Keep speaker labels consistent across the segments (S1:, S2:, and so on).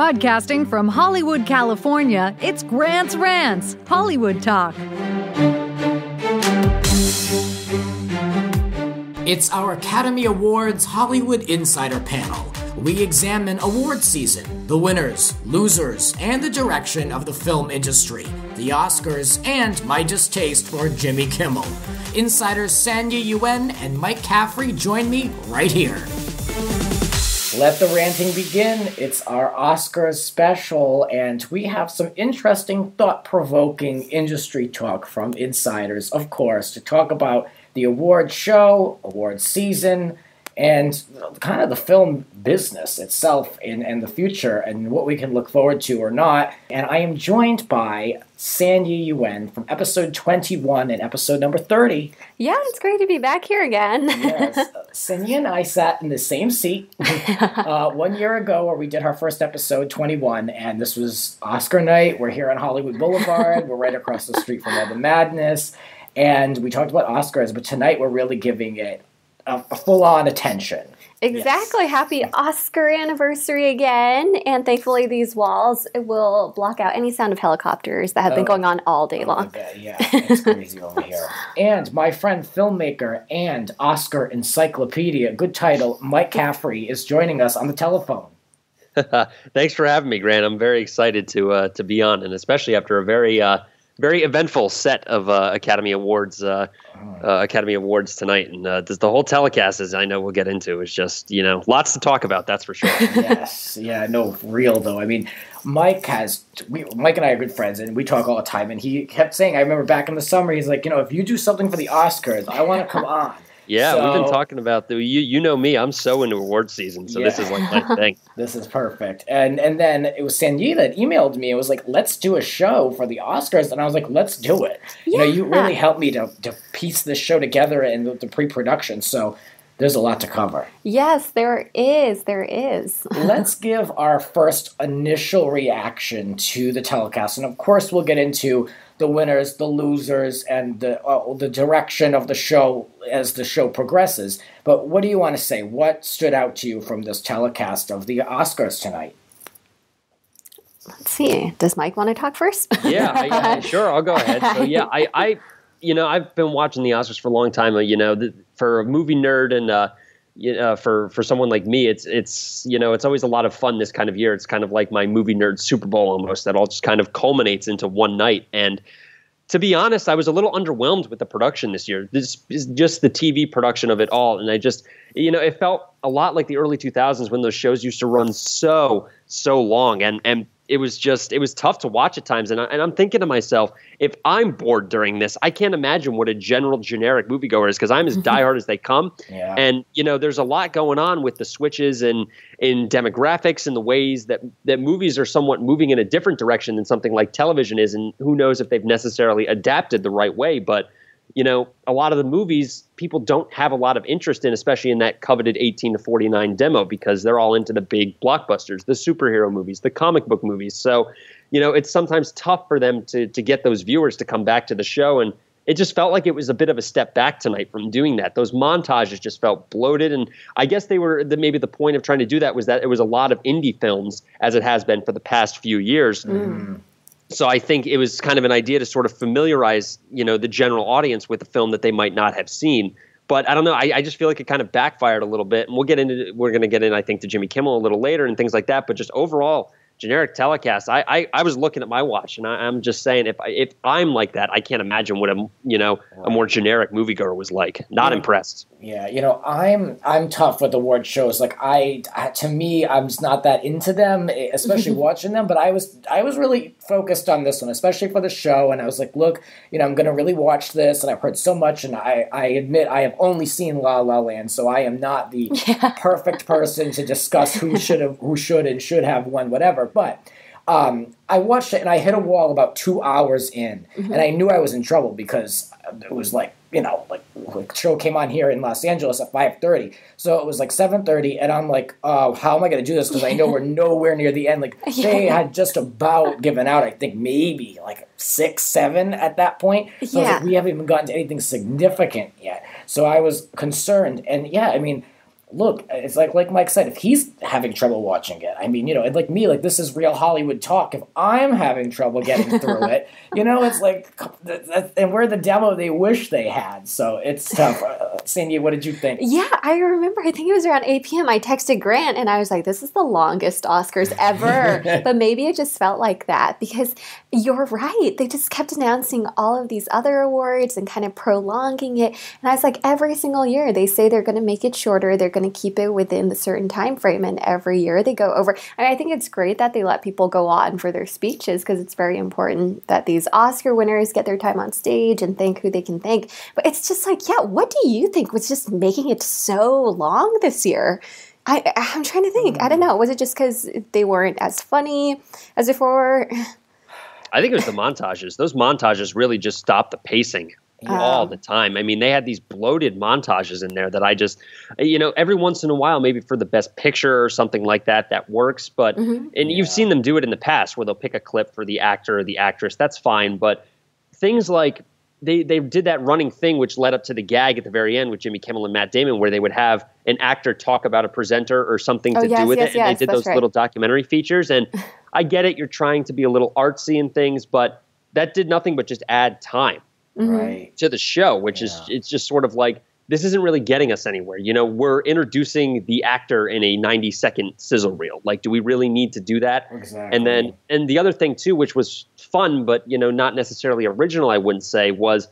S1: Broadcasting from Hollywood, California, it's Grant's Rants, Hollywood Talk.
S2: It's our Academy Awards Hollywood Insider Panel. We examine award season, the winners, losers, and the direction of the film industry, the Oscars, and my distaste for Jimmy Kimmel. Insiders Sanyee Yuan and Mike Caffrey join me right here. Let the ranting begin. It's our Oscars special, and we have some interesting, thought-provoking industry talk from insiders, of course, to talk about the award show, award season, and kind of the film business itself and the future and what we can look forward to or not. And I am joined by Sanyee Yuan from episode 21 and episode number 30.
S3: Yeah, it's great to be back here again.
S2: Yes. Sanyee and I sat in the same seat 1 year ago where we did our first episode, 21, and this was Oscar night. We're here on Hollywood Boulevard. We're right across the street from all the madness. And we talked about Oscars, but tonight we're really giving it a full-on attention.
S3: Exactly. Yes. Happy Oscar anniversary again. And thankfully these walls will block out any sound of helicopters that have been going on all day long.
S2: Yeah, it's crazy over here. And my friend, filmmaker, and Oscar encyclopedia, good title, Mike Caffrey, is joining us on the telephone.
S4: Thanks for having me, Grant. I'm very excited to be on, and especially after a very eventful set of Academy Awards tonight, and the whole telecast, as I know we'll get into, is just lots to talk about. That's for sure.
S2: Yes, yeah, no, for real though. I mean, Mike and I are good friends, and we talk all the time. And he kept saying, I remember back in the summer, he's like, if you do something for the Oscars, I want to come on.
S4: Yeah, we've been talking about you know me. I'm so into award season, so This is like my thing.
S2: This is perfect. And then it was Sanyee that emailed me. It was like, let's do a show for the Oscars, and I was like, let's do it. Yeah. You really helped me to piece this show together and the pre-production. So there's a lot to cover.
S3: Yes, there is. There is.
S2: Let's give our first initial reaction to the telecast, and of course we'll get into the winners, the losers, and the direction of the show as the show progresses. But what do you want to say? What stood out to you from this telecast of the Oscars tonight?
S3: Let's see. Does Mike want to talk first?
S4: Yeah, sure. I'll go ahead. So yeah, I've been watching the Oscars for a long time. For a movie nerd and for someone like me, it's always a lot of fun this kind of year. It's kind of like my movie nerd Super Bowl almost, that all just kind of culminates into one night. And to be honest, I was a little underwhelmed with the production this year. This is just the TV production of it all. And I just, it felt a lot like the early 2000s when those shows used to run so long. And it was tough to watch at times. And I'm thinking to myself, if I'm bored during this, I can't imagine what a generic moviegoer is, because I'm as diehard as they come. Yeah. And, there's a lot going on with the switches and in demographics and the ways that movies are somewhat moving in a different direction than something like television is. And who knows if they've necessarily adapted the right way. But, a lot of the movies people don't have a lot of interest in, especially in that coveted 18 to 49 demo, because they're all into the big blockbusters, the superhero movies, the comic book movies. So, it's sometimes tough for them to get those viewers to come back to the show. And it just felt like it was a bit of a step back tonight from doing that. Those montages just felt bloated. And I guess maybe the point of trying to do that was that it was a lot of indie films, as it has been for the past few years. Mm. So I think it was kind of an idea to sort of familiarize, the general audience with a film that they might not have seen. But I don't know. I just feel like it kind of backfired a little bit. And we're going to get in, I think, to Jimmy Kimmel a little later and things like that. But just overall, generic telecast. I was looking at my watch, and I'm just saying, if I'm like that, I can't imagine what a more generic moviegoer was like. Not impressed.
S2: Yeah, I'm tough with award shows. Like to me, I'm just not that into them, especially watching them. But I was really focused on this one, especially for the show. And I was like, look, I'm going to really watch this. And I've heard so much, and I admit I have only seen La La Land, so I am not the perfect person to discuss who should and should have won whatever. But I watched it, and I hit a wall about 2 hours in, and I knew I was in trouble because it was like the show came on here in Los Angeles at 5:30, so it was like 7:30, and I'm like, oh, how am I going to do this? Because I know we're nowhere near the end. Like they had just about given out, I think maybe like 6, 7 at that point. So I was like, we haven't even gotten to anything significant yet. So I was concerned, and look, it's like Mike said, if he's having trouble watching it, I mean, and like me, like this is real Hollywood talk. If I'm having trouble getting through it, it's like, and we're the demo they wish they had. So it's tough. Sanyee, what did you think?
S3: Yeah, I remember, I think it was around 8 p.m. I texted Grant and I was like, this is the longest Oscars ever. But maybe it just felt like that because you're right. They just kept announcing all of these other awards and kind of prolonging it. And I was like, every single year they say they're going to make it shorter. They're going to keep it within the certain time frame. And every year they go over. And I think it's great that they let people go on for their speeches because it's very important that these Oscar winners get their time on stage and thank who they can thank. But it's just like, yeah, what do you think was just making it so long this year? I'm trying to think. I don't know. Was it just because they weren't as funny as before?
S4: I think it was the montages. Those montages really just stopped the pacing all the time. I mean, they had these bloated montages in there that I just, every once in a while, maybe for the best picture or something like that, that works. But, and you've seen them do it in the past where they'll pick a clip for the actor or the actress. That's fine. But things like they did that running thing, which led up to the gag at the very end with Jimmy Kimmel and Matt Damon, where they would have an actor talk about a presenter or something to do with it. And they did those little documentary features. And I get it. You're trying to be a little artsy and things, but that did nothing but just add time to the show, which is, it's just sort of like, this isn't really getting us anywhere. We're introducing the actor in a 90-second sizzle reel. Like, do we really need to do that?
S2: Exactly.
S4: And the other thing too, which was fun, but, not necessarily original, I wouldn't say, was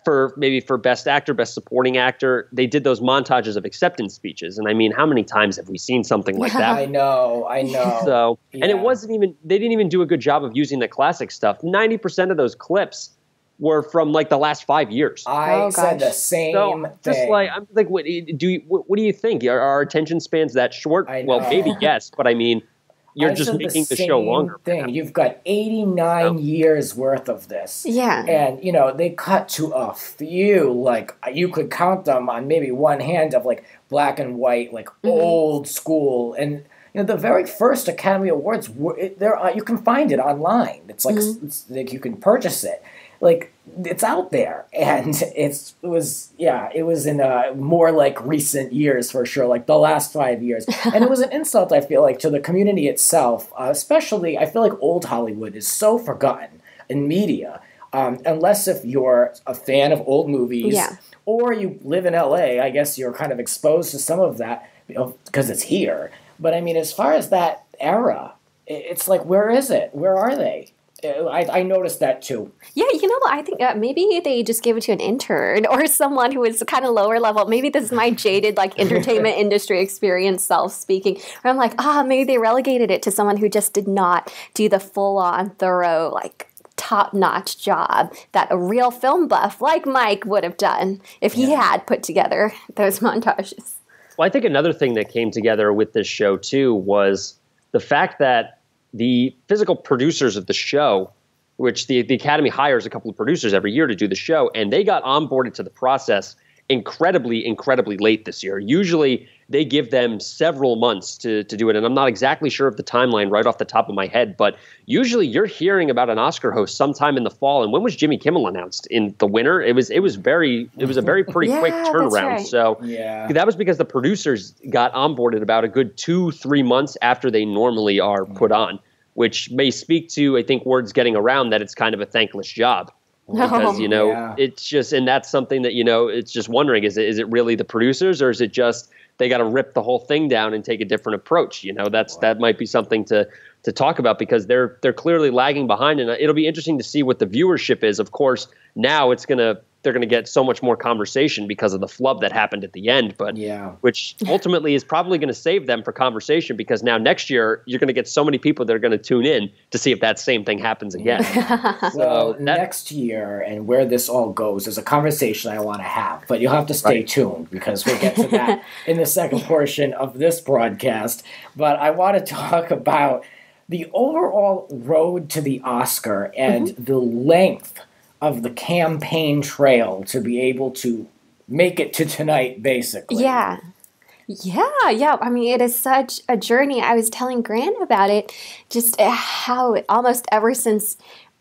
S4: for best actor, best supporting actor, they did those montages of acceptance speeches. And I mean, how many times have we seen something like that?
S2: I know.
S4: So, and it wasn't even, they didn't even do a good job of using the classic stuff. 90% of those clips were from like the last 5 years.
S2: I said the same thing.
S4: Just like, I'm like, what do you think? Are our attention spans that short? Well, maybe yes, but I mean, you're just making the show longer.
S2: You've got 89 years worth of this.
S3: Yeah.
S2: And, they cut to a few, like, you could count them on maybe one hand of, like, black and white, like, old school. And, the very first Academy Awards, you can find it online. It's like you can purchase it. Like, it's out there, and it was in more like recent years for sure, like the last 5 years. And it was an insult, I feel like, to the community itself, especially I feel like old Hollywood is so forgotten in media, unless if you're a fan of old movies or you live in LA, I guess you're kind of exposed to some of that, because it's here. But I mean, as far as that era, it's like, where is it? Where are they? I noticed that too.
S3: Yeah, I think maybe they just gave it to an intern or someone who was kind of lower level. Maybe this is my jaded entertainment industry experience self-speaking. Where I'm like, maybe they relegated it to someone who just did not do the full-on, thorough, top-notch job that a real film buff like Mike would have done if he had put together those montages.
S4: Well, I think another thing that came together with this show too was the fact that the physical producers of the show, which the Academy hires a couple of producers every year to do the show, and they got onboarded to the process incredibly, incredibly late this year. Usually they give them several months to do it, and I'm not exactly sure of the timeline right off the top of my head, but usually you're hearing about an Oscar host sometime in the fall. And when was Jimmy Kimmel announced? In the winter? It was a very pretty quick turnaround. Right. So that was because the producers got onboarded about a good 2-3 months after they normally are put on, which may speak to, I think, words getting around that it's kind of a thankless job. Because, it's just, and that's something that, it's just wondering, is it really the producers, or is it just they got to rip the whole thing down and take a different approach? That might be something to talk about, because they're clearly lagging behind, and it'll be interesting to see what the viewership is. Of course, now they're going to get so much more conversation because of the flub that happened at the end, but which ultimately is probably going to save them for conversation, because now next year you're going to get so many people that are going to tune in to see if that same thing happens again.
S2: Well, next year and where this all goes is a conversation I want to have, but you'll have to stay tuned, because we'll get to that in the second portion of this broadcast. But I want to talk about the overall road to the Oscar and the length of the campaign trail to be able to make it to tonight, basically.
S3: Yeah. I mean, it is such a journey. I was telling Grant about it, just how almost ever since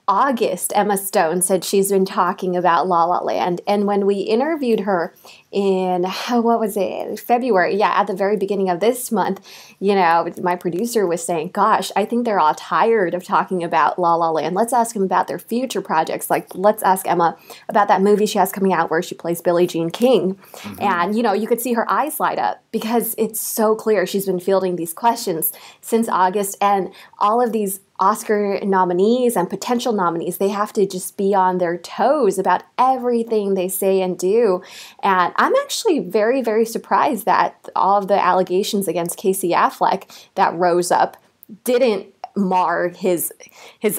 S3: August, Emma Stone said she's been talking about La La Land. And when we interviewed her in, what was it, February, yeah, at the very beginning of this month, you know, my producer was saying, gosh, I think they're all tired of talking about La La Land. Let's ask them about their future projects. Like, let's ask Emma about that movie she has coming out where she plays Billie Jean King. Mm-hmm. And, you know, you could see her eyes light up because it's so clear she's been fielding these questions since August. And all of these Oscar nominees and potential nominees, they have to just be on their toes about everything they say and do. And I'm actually very, very surprised that all of the allegations against Casey Affleck that rose up didn't mar his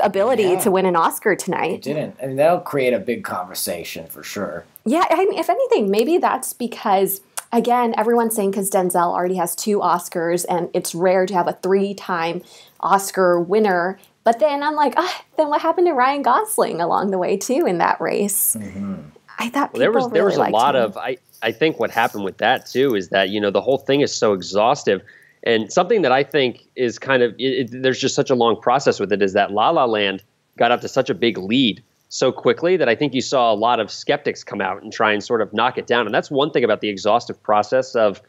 S3: ability to win an Oscar tonight.
S5: It didn't. I mean, that'll create a big conversation for sure.
S3: Yeah, I mean, if anything, maybe that's because, again, everyone's saying because Denzel already has 2 Oscars and it's rare to have a 3-time Oscar winner. But then I'm like, then what happened to Ryan Gosling along the way too in that race? Mm-hmm. I thought there was
S4: a lot of I think what happened with that too is that, you know, the whole thing is so exhaustive. And something that I think is kind of there's just such a long process with it is that La La Land got up to such a big lead so quickly that I think you saw a lot of skeptics come out and try and sort of knock it down. And that's one thing about the exhaustive process of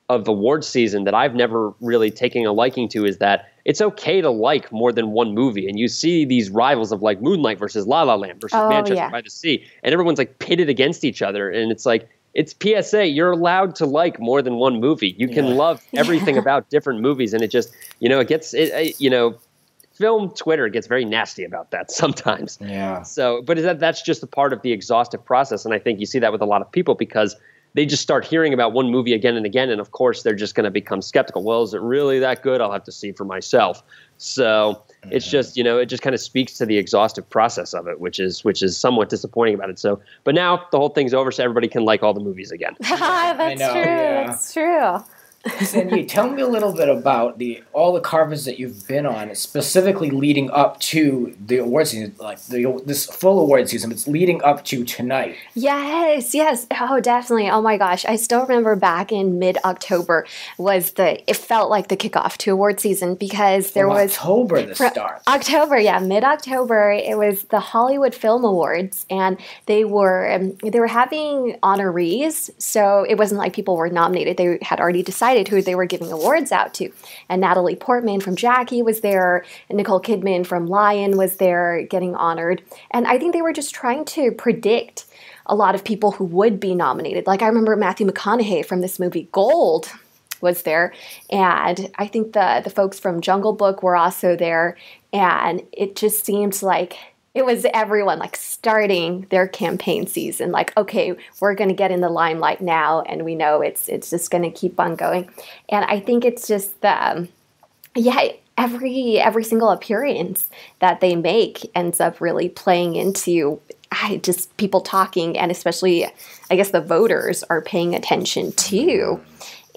S4: award season that I've never really taken a liking to is that it's okay to like more than one movie. And you see these rivals of like Moonlight versus La La Land versus Manchester by the Sea. And everyone's like pitted against each other. And it's like, it's PSA. You're allowed to like more than one movie. You can love everything about different movies. And it just, you know, film Twitter gets very nasty about that sometimes. Yeah. So, but that's just a part of the exhaustive process. And I think you see that with a lot of people because they just start hearing about one movie again and again. And of course, they're just going to become skeptical. Well, is it really that good? I'll have to see for myself. So it's just, you know, it just kind of speaks to the exhaustive process of it, which is somewhat disappointing about it. So, but now the whole thing's over, so everybody can like all the movies again.
S3: That's true. Yeah. That's true.
S5: Sanyee, tell me a little bit about all the carpets that you've been on, specifically leading up to the award season, like this full award season. It's leading up to tonight.
S3: Yes. Oh, definitely. Oh my gosh, I still remember back in mid-October it felt like the kickoff to award season because there was
S5: October the start.
S3: October, yeah, mid-October. It was the Hollywood Film Awards, and they were having honorees, so it wasn't like people were nominated. They had already decided who they were giving awards out to. And Natalie Portman from Jackie was there, and Nicole Kidman from Lion was there getting honored. And I think they were just trying to predict a lot of people who would be nominated. Like I remember Matthew McConaughey from this movie Gold was there, and I think the folks from Jungle Book were also there, and it just seemed like it was everyone like starting their campaign season, like, okay, we're going to get in the limelight now, and we know it's just going to keep on going. And I think it's just every single appearance that they make ends up really playing into just people talking, and especially, I guess, the voters are paying attention too.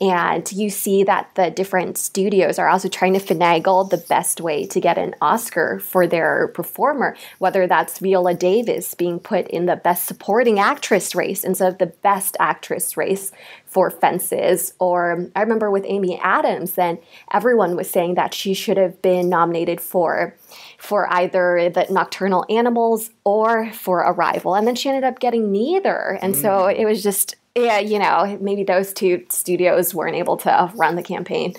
S3: And you see that the different studios are also trying to finagle the best way to get an Oscar for their performer, whether that's Viola Davis being put in the Best Supporting Actress race instead of the Best Actress race for Fences. Or I remember with Amy Adams, then everyone was saying that she should have been nominated for either the Nocturnal Animals or for Arrival. And then she ended up getting neither. And so it was just... yeah, you know, maybe those two studios weren't able to run the campaign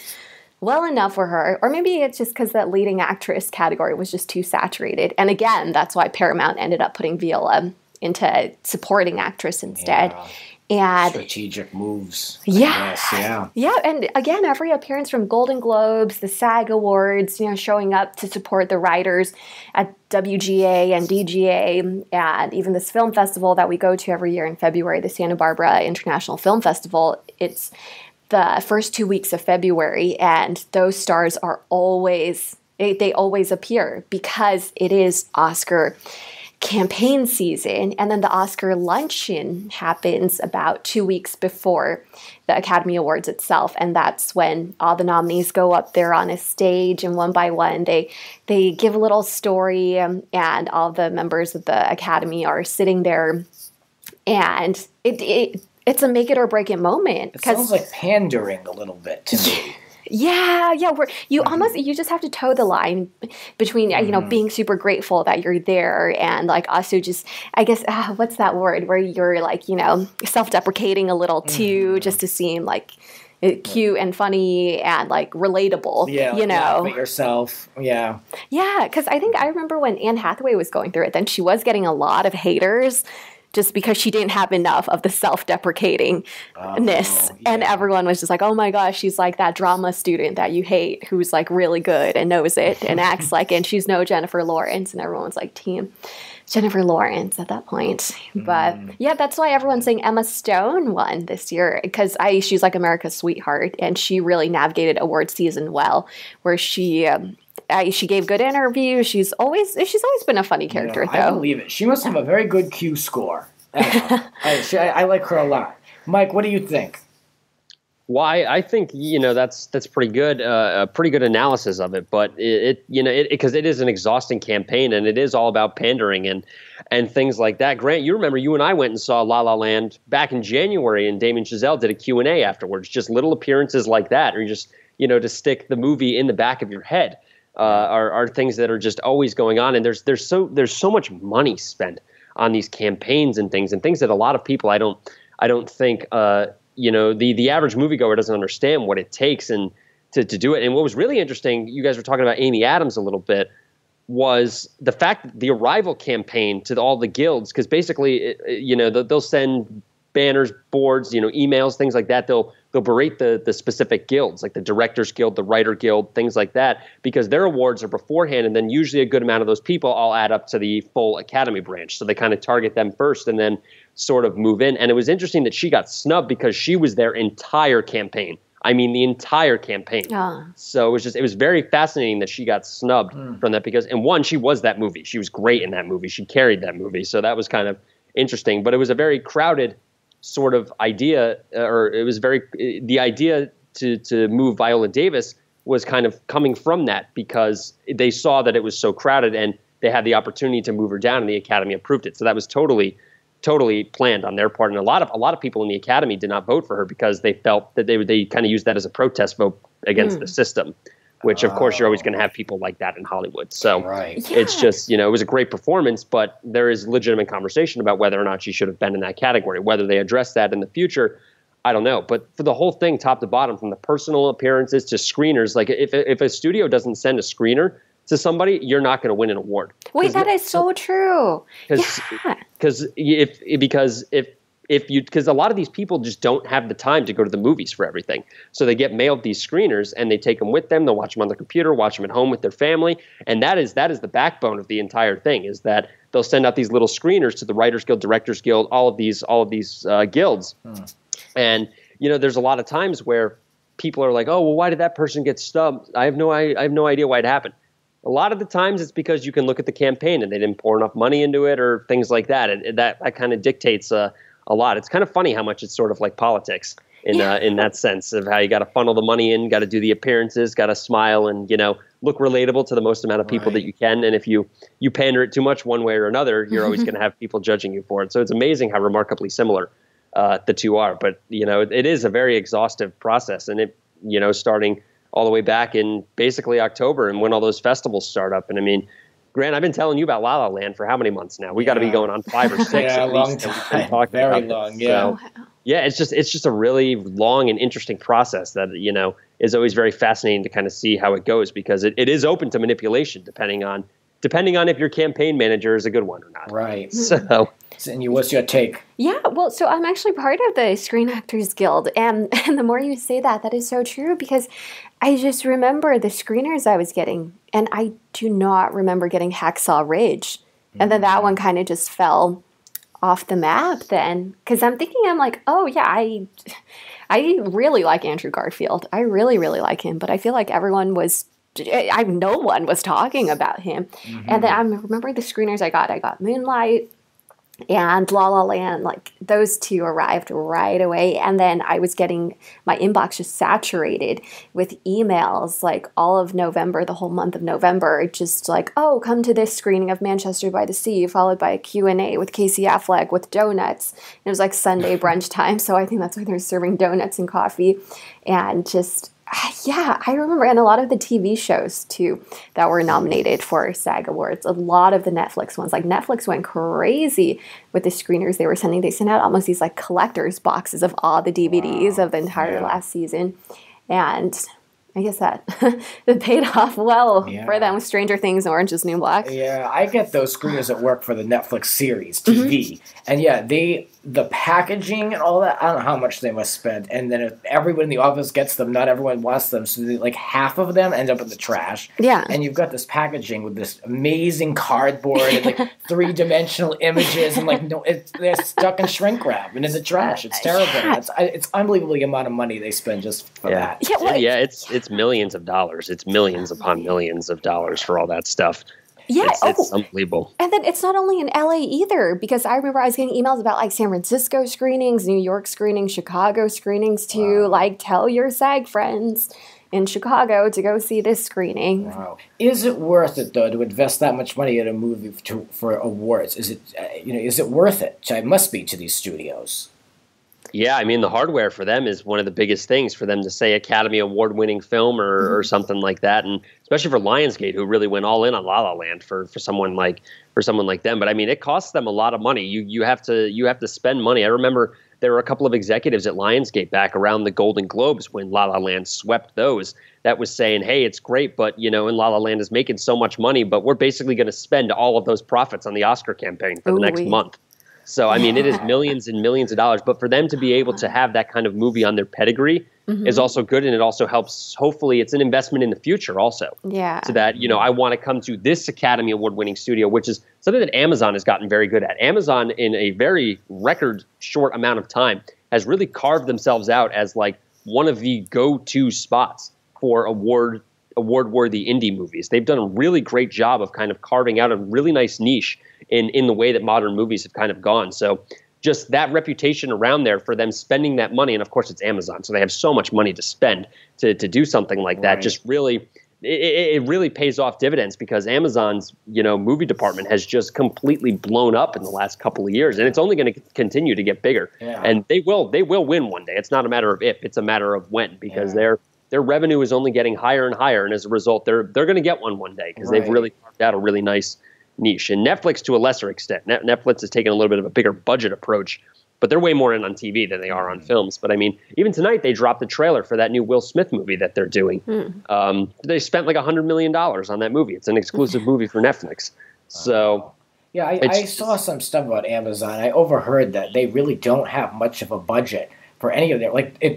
S3: well enough for her. Or maybe it's just because that leading actress category was just too saturated. And again, that's why Paramount ended up putting Viola into supporting actress instead.
S5: Yeah.
S3: And
S5: strategic moves.
S3: Yeah. And again, every appearance from Golden Globes, the SAG Awards, you know, showing up to support the writers at WGA and DGA, and even this film festival that we go to every year in February, the Santa Barbara International Film Festival. It's the first 2 weeks of February, and those stars are always appear because it is Oscar campaign season. And then the Oscar luncheon happens about 2 weeks before the Academy Awards itself, and that's when all the nominees go up there on a stage, and one by one they give a little story, and all the members of the Academy are sitting there, and it's a make it or break it moment.
S5: It sounds like pandering a little bit to me.
S3: Yeah, yeah. Where you almost you just have to toe the line between being super grateful that you're there and like also just I guess what's that word where you're like self-deprecating a little too just to seem like cute and funny and like relatable.
S5: Yeah, laugh at yourself. Yeah,
S3: yeah. Because I think I remember when Anne Hathaway was going through it, then she was getting a lot of haters. Just because she didn't have enough of the self-deprecatingness. And everyone was just like, oh my gosh, she's like that drama student that you hate who's like really good and knows it and acts like it. And she's no Jennifer Lawrence. And everyone's like, team Jennifer Lawrence at that point. But yeah, that's why everyone's saying Emma Stone won this year because she's like America's sweetheart. And she really navigated award season well, where she gave good interviews. She's always been a funny character, though.
S5: I believe it. She must have a very good Q score. I like her a lot. Mike, what do you think?
S4: Well, I think that's pretty good, a pretty good analysis of it. But because it is an exhausting campaign and it is all about pandering and things like that. Grant, you remember you and I went and saw La La Land back in January, and Damien Chazelle did a Q&A afterwards. Just little appearances like that, or just to stick the movie in the back of your head. Are things that are just always going on, and there's so much money spent on these campaigns and things that a lot of people I don't think the average moviegoer doesn't understand what it takes and to do it. And what was really interesting, you guys were talking about Amy Adams a little bit, was the fact that the Arrival campaign to all the guilds, because basically they'll send banners, boards, emails, things like that. They'll berate the specific guilds, like the Directors Guild, the Writer Guild, things like that, because their awards are beforehand, and then usually a good amount of those people all add up to the full Academy branch. So they kind of target them first and then sort of move in. And it was interesting that she got snubbed because she was their entire campaign. I mean, the entire campaign. So it was very fascinating that she got snubbed from that because, and one, she was that movie. She was great in that movie. She carried that movie. So that was kind of interesting, but it was a very crowded sort of idea, the idea to move Viola Davis was kind of coming from that because they saw that it was so crowded and they had the opportunity to move her down and the Academy approved it. So that was totally planned on their part. And a lot of people in the Academy did not vote for her because they felt that they kind of used that as a protest vote against the system, which of course you're always going to have people like that in Hollywood. So It's just, it was a great performance, but there is legitimate conversation about whether or not she should have been in that category. Whether they address that in the future, I don't know. But for the whole thing, top to bottom, from the personal appearances to screeners, like if a studio doesn't send a screener to somebody, you're not going to win an award.
S3: Wait, that is so true.
S4: Because because a lot of these people just don't have the time to go to the movies for everything. So they get mailed these screeners and they take them with them. They'll watch them on their computer, watch them at home with their family. And that is the backbone of the entire thing, is that they'll send out these little screeners to the Writers Guild, Directors Guild, all of these guilds. And, there's a lot of times where people are like, oh, well, why did that person get stubbed? I have no idea why it happened. A lot of the times it's because you can look at the campaign and they didn't pour enough money into it or things like that. And that kind of dictates a lot. It's kind of funny how much it's sort of like politics in that sense of how you got to funnel the money in, got to do the appearances, got to smile and, look relatable to the most amount of people that you can. And if you pander it too much one way or another, you're always going to have people judging you for it. So it's amazing how remarkably similar the two are. But, it is a very exhaustive process. And it, starting all the way back in basically October and when all those festivals start up. And I mean, Grant, I've been telling you about La La Land for how many months now? We got to be going on 5 or 6 at
S5: long
S4: least.
S5: time. Very long, yeah.
S4: So, it's just a really long and interesting process that, is always very fascinating to kind of see how it goes, because it is open to manipulation depending on if your campaign manager is a good one or not.
S5: Right.
S4: So,
S5: Sanyee, what's your take?
S3: Yeah, well, so I'm actually part of the Screen Actors Guild, and the more you say that is so true, because I just remember the screeners I was getting, and I do not remember getting Hacksaw Ridge, and then that one kind of just fell off the map then, because I'm like, oh yeah, I really like Andrew Garfield. I really, really like him, but I feel like no one was talking about him. And then I remember the screeners I got Moonlight and La La Land, like those two arrived right away. And then I was getting my inbox just saturated with emails like all of November, the whole month of November, just like, oh, come to this screening of Manchester by the Sea, followed by a Q&A with Casey Affleck with donuts. And it was like Sunday brunch time. So I think that's why they're serving donuts and coffee. And just, Yeah, I remember, and a lot of the TV shows too that were nominated for SAG Awards. A lot of the Netflix ones, like Netflix went crazy with the screeners they were sending. They sent out almost these like collector's boxes of all the DVDs of the entire last season, and I guess that it paid off well for them with Stranger Things and Orange is the New Black.
S5: Yeah, I get those screeners at work for the Netflix series, TV. And yeah, the packaging and all that, I don't know how much they must spend. And then if everyone in the office gets them, not everyone wants them. So like half of them end up in the trash. Yeah. And you've got this packaging with this amazing cardboard and like 3-dimensional images. And like, no, they're stuck in shrink wrap and in the trash. It's terrible. Yeah. It's unbelievable the amount of money they spend just for that.
S4: Yeah, well, it's millions of dollars. It's millions upon millions of dollars for all that stuff.
S3: Yeah,
S4: it's unbelievable.
S3: And then it's not only in LA either, because I remember I was getting emails about like San Francisco screenings, New York screenings, Chicago screenings too. Like, tell your SAG friends in Chicago to go see this screening.
S5: Wow. Is it worth it though to invest that much money in a movie for awards? Is it is it worth it? It must be to these studios.
S4: Yeah, I mean, the hardware for them is one of the biggest things for them to say Academy Award-winning film or something like that, and especially for Lionsgate, who really went all in on La La Land for someone like them. But I mean, it costs them a lot of money. You have to spend money. I remember there were a couple of executives at Lionsgate back around the Golden Globes when La La Land swept those that was saying, hey, it's great, but and La La Land is making so much money, but we're basically going to spend all of those profits on the Oscar campaign for the next month. So, I mean, it is millions and millions of dollars. But for them to be able to have that kind of movie on their pedigree is also good. And it also helps, hopefully, it's an investment in the future also. Yeah. So that, I want to come to this Academy Award-winning studio, which is something that Amazon has gotten very good at. Amazon, in a very record short amount of time, has really carved themselves out as like one of the go-to spots for award-worthy indie movies. They've done a really great job of kind of carving out a really nice niche in the way that modern movies have kind of gone. So just that reputation around there for them spending that money, and of course it's Amazon, so they have so much money to spend to do something like that. Just really, it really pays off dividends because Amazon's movie department has just completely blown up in the last couple of years, and it's only going to continue to get bigger. Yeah. And they will win one day. It's not a matter of if, it's a matter of when, because their revenue is only getting higher and higher, and as a result, they're going to get one day because they've really carved out a really nice niche. And Netflix, to a lesser extent, Netflix has taken a little bit of a bigger budget approach, but they're way more in on TV than they are on films. But I mean, even tonight they dropped the trailer for that new Will Smith movie that they're doing. They spent like $100 million on that movie. It's an exclusive movie for Netflix. So
S5: yeah, I saw some stuff about Amazon. I overheard that they really don't have much of a budget for any of their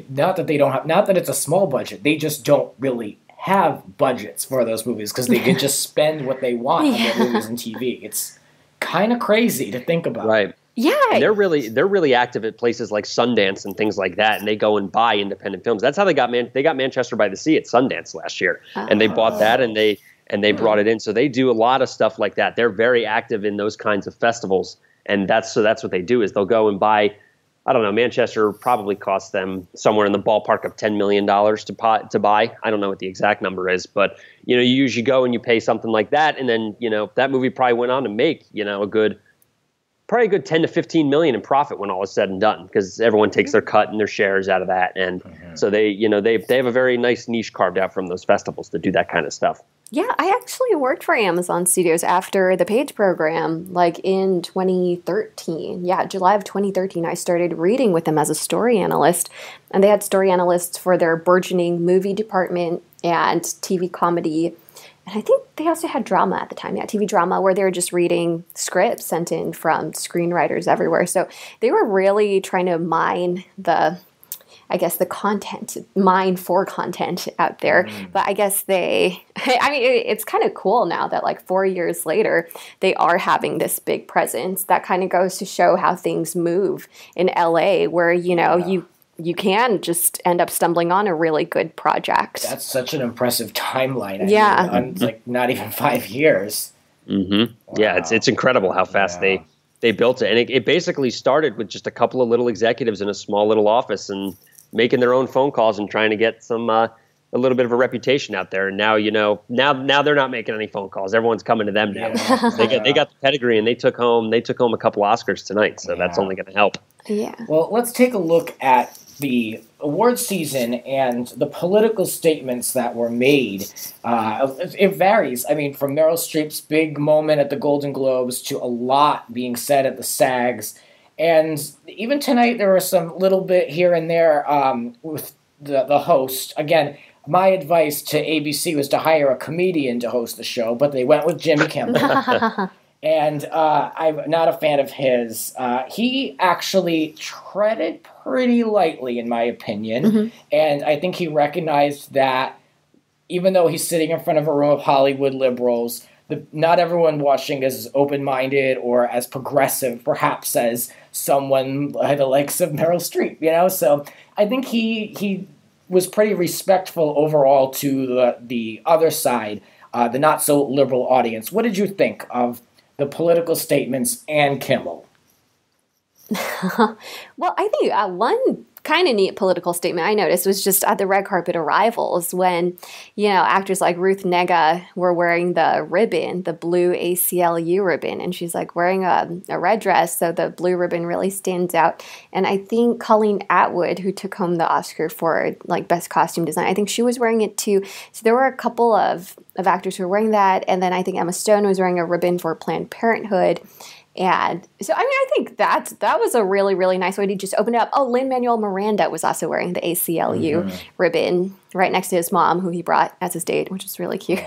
S5: not that it's a small budget. They just don't really have budgets for those movies because they can just spend what they want on their movies and TV. It's kind of crazy to think about.
S4: Right. Yeah. And they're really active at places like Sundance and things like that, and they go and buy independent films. That's how they got Manchester by the Sea at Sundance last year. And they bought that and they brought it in. So they do a lot of stuff like that. They're very active in those kinds of festivals, and that's what they do is they'll go and buy. I don't know, Manchester probably cost them somewhere in the ballpark of $10 million to buy. I don't know what the exact number is, but, you usually go and you pay something like that. And then, that movie probably went on to make, a good 10 to 15 million in profit when all is said and done, because everyone takes their cut and their shares out of that. And so they have a very nice niche carved out from those festivals to do that kind of stuff.
S3: Yeah, I actually worked for Amazon Studios after the Page program, like in 2013. Yeah, July of 2013, I started reading with them as a story analyst. And they had story analysts for their burgeoning movie department and TV comedy. And I think they also had drama at the time. Yeah, TV drama, where they were just reading scripts sent in from screenwriters everywhere. So they were really trying to mine the content, mine for content out there. But I guess it's kind of cool now that like 4 years later, they are having this big presence. That kind of goes to show how things move in LA, where, you can just end up stumbling on a really good project. That's
S5: such an impressive timeline. I mean, like not even 5 years.
S4: Mm-hmm. Wow. Yeah, it's incredible how fast they built it. And it basically started with just a couple of little executives in a small little office and making their own phone calls and trying to get some a little bit of a reputation out there. And now now they're not making any phone calls. Everyone's coming to them now. Yeah. They got the pedigree, and they took home a couple Oscars tonight. So that's only going to help.
S3: Yeah.
S5: Well, let's take a look at the award season and the political statements that were made, it varies. I mean, from Meryl Streep's big moment at the Golden Globes to a lot being said at the SAGs. And even tonight, there were some little bit here and there with the host. Again, my advice to ABC was to hire a comedian to host the show, but they went with Jimmy Kimmel. And I'm not a fan of his. He actually treaded pretty lightly, in my opinion. Mm-hmm. And I think he recognized that even though he's sitting in front of a room of Hollywood liberals, not everyone watching is as open-minded or as progressive, perhaps, as someone like the likes of Meryl Streep, you know? So I think he was pretty respectful overall to the other side, the not-so-liberal audience. What did you think of the political statements and Kimmel?
S3: Well, I think one kind of neat political statement I noticed was just at the red carpet arrivals when, actors like Ruth Negga were wearing the ribbon, the blue ACLU ribbon, and she's like wearing a red dress, so the blue ribbon really stands out. And I think Colleen Atwood, who took home the Oscar for like best costume design, I think she was wearing it too. So there were a couple of actors who were wearing that, and then I think Emma Stone was wearing a ribbon for Planned Parenthood. And so, I mean, I think that was a really, really nice way to just open it up. Oh, Lin-Manuel Miranda was also wearing the ACLU ribbon right next to his mom, who he brought as his date, which was really cute.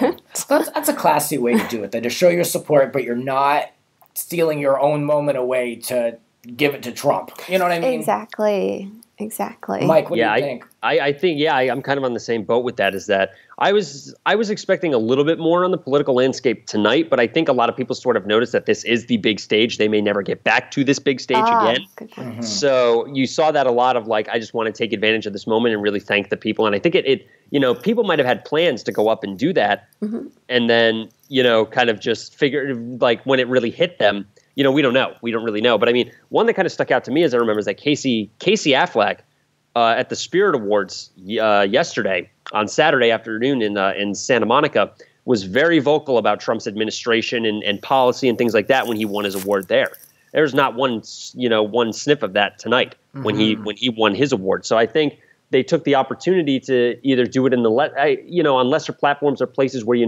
S5: That's a classy way to do it, to show your support, but you're not stealing your own moment away to give it to Trump. You know what I mean?
S3: Exactly.
S5: Mike, what do you think?
S4: I think, I'm kind of on the same boat with that, is that I was expecting a little bit more on the political landscape tonight, but I think a lot of people sort of noticed that this is the big stage. They may never get back to this big stage again.
S3: Good point. Mm-hmm.
S4: So you saw that a lot of like, I just want to take advantage of this moment and really thank the people. And I think it people might have had plans to go up and do that. Mm-hmm. And then, kind of just figure like when it really hit them, we don't know. We don't really know. But I mean, one that kind of stuck out to me as I remember is that Casey Affleck at the Spirit Awards yesterday on Saturday afternoon in Santa Monica was very vocal about Trump's administration and policy and things like that when he won his award there. There's not one sniff of that tonight when he won his award. So I think they took the opportunity to either do it in on lesser platforms or places where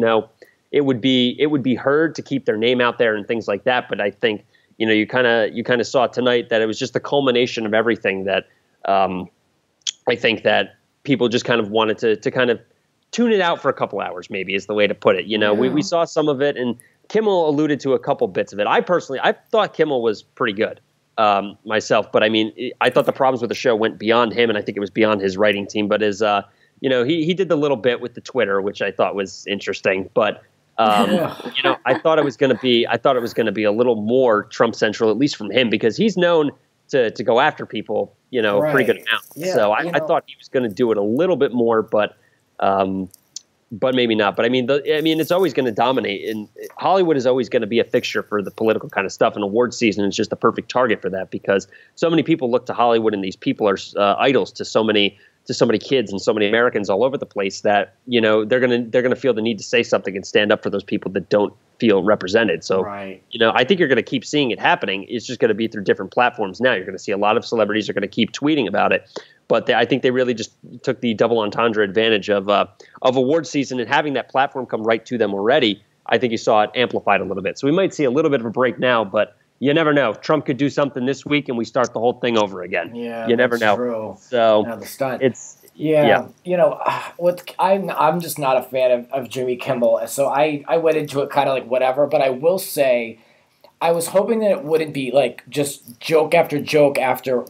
S4: it would be heard to keep their name out there and things like that. But I think you kind of saw tonight that it was just the culmination of everything that I think that people just kind of wanted to kind of tune it out for a couple hours, maybe is the way to put it. We saw some of it, and Kimmel alluded to a couple bits of it. I thought Kimmel was pretty good myself, but I mean, I thought the problems with the show went beyond him, and I think it was beyond his writing team. But he did the little bit with the Twitter, which I thought was interesting. But I thought it was going to be a little more Trump central, at least from him, because he's known to go after people, a pretty good amount. Yeah, so I thought he was going to do it a little bit more, but maybe not. But I mean, it's always going to dominate, and Hollywood is always going to be a fixture for the political kind of stuff. And award season is just the perfect target for that, because so many people look to Hollywood, and these people are idols to so many kids and so many Americans all over the place that they're gonna feel the need to say something and stand up for those people that don't feel represented. So I think you're going to keep seeing it happening. It's just going to be through different platforms now. You're going to see a lot of celebrities are going to keep tweeting about it, but I think they really just took the double entendre advantage of award season and having that platform come right to them already. I think you saw it amplified a little bit. So we might see a little bit of a break now, but you never know. Trump could do something this week, and we start the whole thing over again.
S5: Yeah,
S4: you never know.
S5: True.
S4: So
S5: the stunt. I'm just not a fan of Jimmy Kimmel, so I went into it kind of like whatever. But I will say, I was hoping that it wouldn't be like just joke after joke after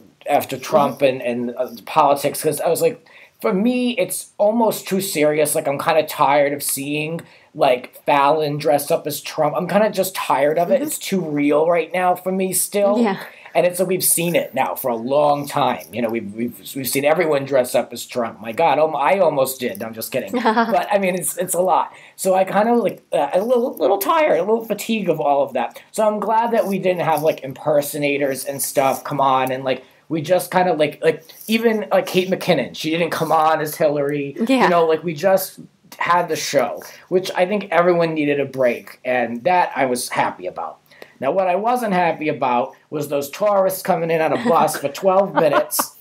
S5: Trump and politics, because I was like, for me, it's almost too serious. Like, I'm kind of tired of seeing like Fallon dressed up as Trump. I'm kind of just tired of it. It's too real right now for me still.
S3: Yeah.
S5: And it's like we've seen it now for a long time. We've seen everyone dress up as Trump. My God, I almost did. I'm just kidding. But I mean, it's a lot. So I kind of like a little tired, a little fatigued of all of that. So I'm glad that we didn't have like impersonators and stuff come on, and like we just kind of like even like Kate McKinnon. She didn't come on as Hillary.
S3: Yeah.
S5: We just had the show, which I think everyone needed a break, and that I was happy about. Now, what I wasn't happy about was those tourists coming in on a bus for 12 minutes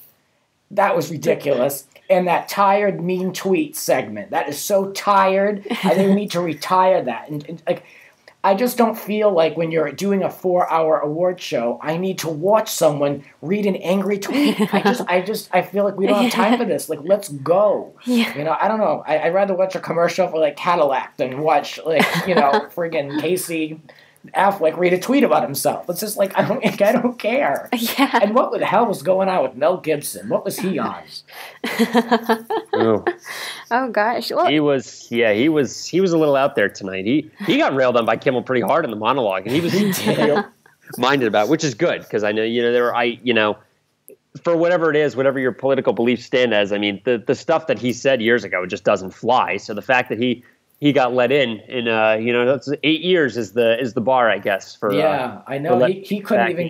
S5: That was ridiculous. And that tired, mean tweet segment. That is so tired. I think we need to retire that. And like, I just don't feel like when you're doing a 4-hour award show, I need to watch someone read an angry tweet. I feel like we don't have time for this. Like, let's go.
S3: Yeah.
S5: You know, I don't know. I'd rather watch a commercial for like Cadillac than watch like, you know, friggin' Casey Affleck read a tweet about himself. It's just like, I don't care.
S3: Yeah.
S5: And what the hell was going on with Mel Gibson? What was he on?
S3: Oh gosh. Well,
S4: he was a little out there tonight. He got railed on by Kimmel pretty hard in the monologue, and he was minded about it, which is good because I know, you know, for whatever it is, whatever your political beliefs stand as, I mean, the stuff that he said years ago just doesn't fly. So the fact that he got let in, you know, that's 8 years is the bar, I guess. For
S5: I know he couldn't even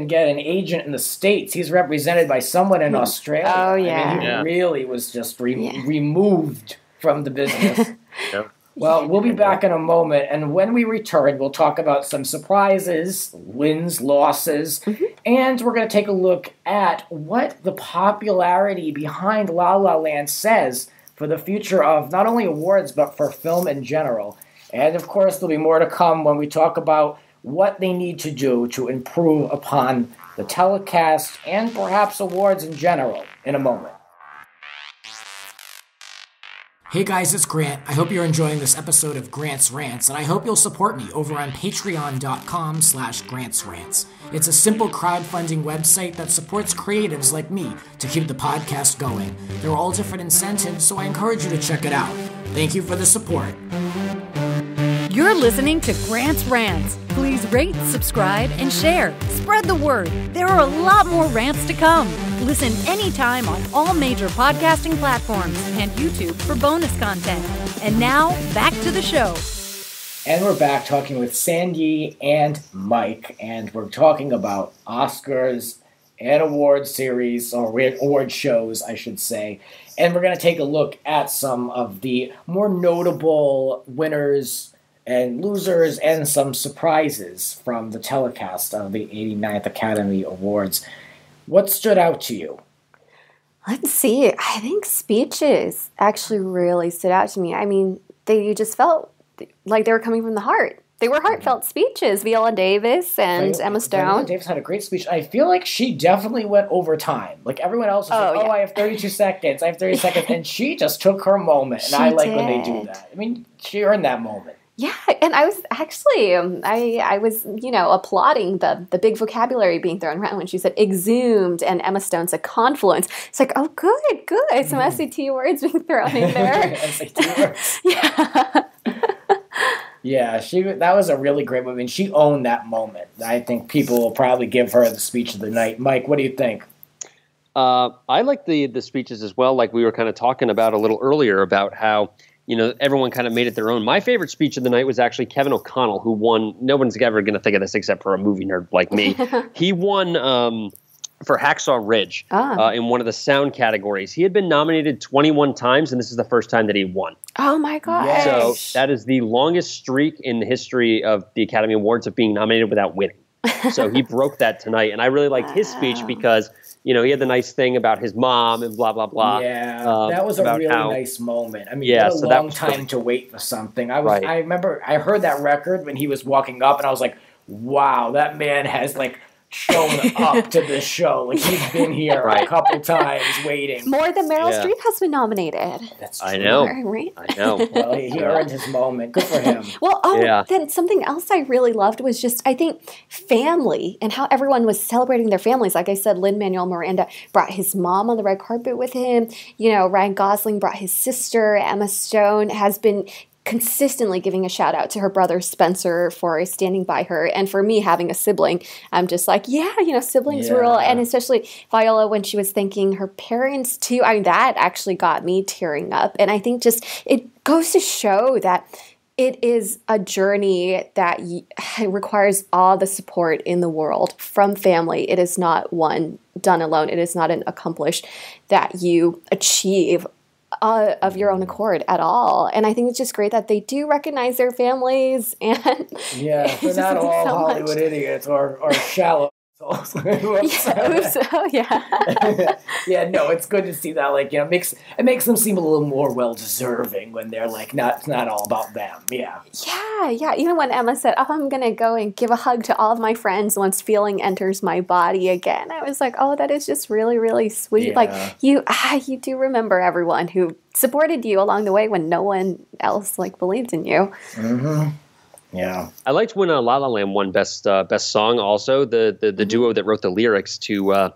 S5: get an agent in the States. He's represented by someone in Australia.
S3: Oh yeah,
S5: I mean, he really was just removed from the business.
S4: Yep.
S5: Well, we'll be back in a moment, and when we return, we'll talk about some surprises, wins, losses, and we're going to take a look at what the popularity behind La La Land says for the future of not only awards, but for film in general. And, of course, there'll be more to come when we talk about what they need to do to improve upon the telecast and perhaps awards in general in a moment.
S2: Hey guys, it's Grant. I hope you're enjoying this episode of Grant's Rants, and I hope you'll support me over on patreon.com/GrantsRants. It's a simple crowdfunding website that supports creatives like me to keep the podcast going. There are all different incentives, so I encourage you to check it out. Thank you for the support.
S1: You're listening to Grant's Rants. Please rate, subscribe, and share. Spread the word. There are a lot more rants to come. Listen anytime on all major podcasting platforms and YouTube for bonus content. And now, back to the show.
S5: And we're back talking with Sanyee and Mike, and we're talking about Oscars and award series, or award shows, I should say. And we're going to take a look at some of the more notable winners and losers and some surprises from the telecast of the 89th Academy Awards. What stood out to you?
S3: let's see. I think speeches actually really stood out to me. I mean, you just felt like they were coming from the heart. They were heartfelt speeches. Viola Davis and Emma Stone.
S5: Viola Davis had a great speech. I feel like she definitely went over time. Like everyone else was like, I have 32 seconds. I have 30 seconds. And she just took her moment. And I like when they do that. I mean, she earned that moment.
S3: Yeah, and I was actually, I was, applauding the big vocabulary being thrown around when she said exhumed and Emma Stone said confluence. It's like, oh, good. Some SAT words being thrown in there.
S5: SAT words.
S3: Yeah.
S5: Yeah, that was a really great movie, and she owned that moment. I think people will probably give her the speech of the night. Mike, what do you think?
S4: I like the speeches as well, like we were kind of talking about a little earlier about how, everyone kind of made it their own. My favorite speech of the night was actually Kevin O'Connell, who won. No one's ever going to think of this except for a movie nerd like me. He won for Hacksaw Ridge in one of the sound categories. He had been nominated 21 times, and this is the first time that he won.
S3: Oh, my gosh.
S4: So that is the longest streak in the history of the Academy Awards of being nominated without winning. So he broke that tonight, and I really liked his speech because he had the nice thing about his mom and blah, blah, blah.
S5: Yeah, that was a really nice moment. I mean,
S4: yeah,
S5: what a long time to wait for something. I remember I heard that record when he was walking up, and I was like, wow, that man has, shown up to this show. Like, he's been here a couple times waiting.
S3: More than Meryl Streep has been nominated.
S5: That's true.
S4: I know.
S3: Right?
S4: I know.
S5: Well, he earned his moment. Good for him.
S3: Well, then something else I really loved was just, I think, family and how everyone was celebrating their families. Like I said, Lin-Manuel Miranda brought his mom on the red carpet with him. Ryan Gosling brought his sister. Emma Stone has been consistently giving a shout out to her brother Spencer for standing by her, and for me having a sibling, I'm just like, siblings rule. And especially Viola when she was thanking her parents too. I mean, that actually got me tearing up. And I think just it goes to show that it is a journey that requires all the support in the world from family. It is not one done alone. It is not an accomplished that you achieve of your own accord at all. And I think it's just great that they do recognize their families. And
S5: they're not all Hollywood idiots or shallow. Yeah, no, it's good to see that. Like, you know, it makes them seem a little more well deserving when they're like it's not all about them. Yeah.
S3: Yeah. Even when Emma said, "Oh, I'm gonna go and give a hug to all of my friends once feeling enters my body again," I was like, "Oh, that is just really, really sweet."
S5: Yeah.
S3: Like you do remember everyone who supported you along the way when no one else like believed in you.
S5: Mm-hmm. Yeah,
S4: I liked when La La Land won best song. Also, the duo that wrote the lyrics to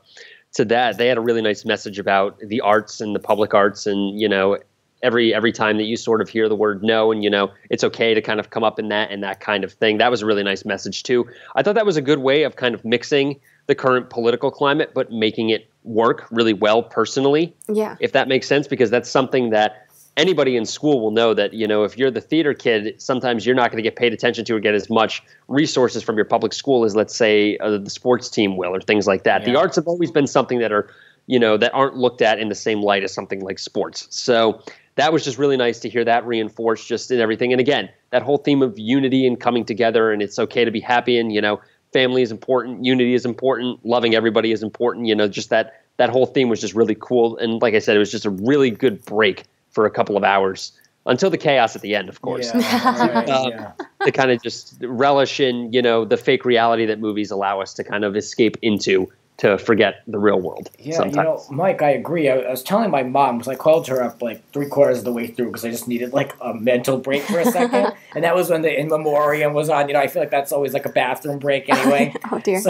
S4: that, they had a really nice message about the arts and the public arts, and you know, every time that you sort of hear the word no, and you know, it's okay to kind of come up in that and that kind of thing. That was a really nice message too. I thought that was a good way of kind of mixing the current political climate, but making it work really well personally.
S3: Yeah,
S4: if that makes sense, because that's something that anybody in school will know, that, you know, if you're the theater kid, sometimes you're not going to get paid attention to or get as much resources from your public school as, let's say, the sports team will, or things like that. Yeah. The arts have always been something that are, you know, that aren't looked at in the same light as something like sports. So that was just really nice to hear that reinforced just in everything. And again, that whole theme of unity and coming together, and it's okay to be happy, and, you know, family is important, unity is important, loving everybody is important. You know, just that whole theme was just really cool. And like I said, it was just a really good break for a couple of hours until the chaos at the end, of course.
S5: Yeah,
S4: to kind of just relish in, you know, the fake reality that movies allow us to kind of escape into, to forget the real world.
S5: Yeah,
S4: sometimes.
S5: You know, Mike, I agree. I was telling my mom, because I called her up like 3/4 of the way through because I just needed like a mental break for a second. And that was when the In Memoriam was on. You know, I feel like that's always like a bathroom break anyway.
S3: Oh, dear.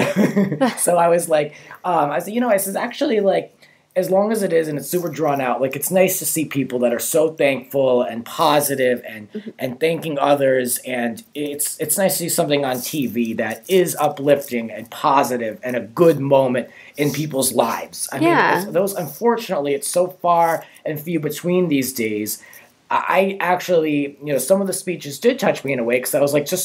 S5: So I was like, I said, actually, like, as long as it is and it's super drawn out, like, it's nice to see people that are so thankful and positive and thanking others, and it's nice to see something on TV that is uplifting and positive and a good moment in people's lives. I mean, those, unfortunately, it's so far and few between these days. I actually, you know, some of the speeches did touch me in a way, because I was like, I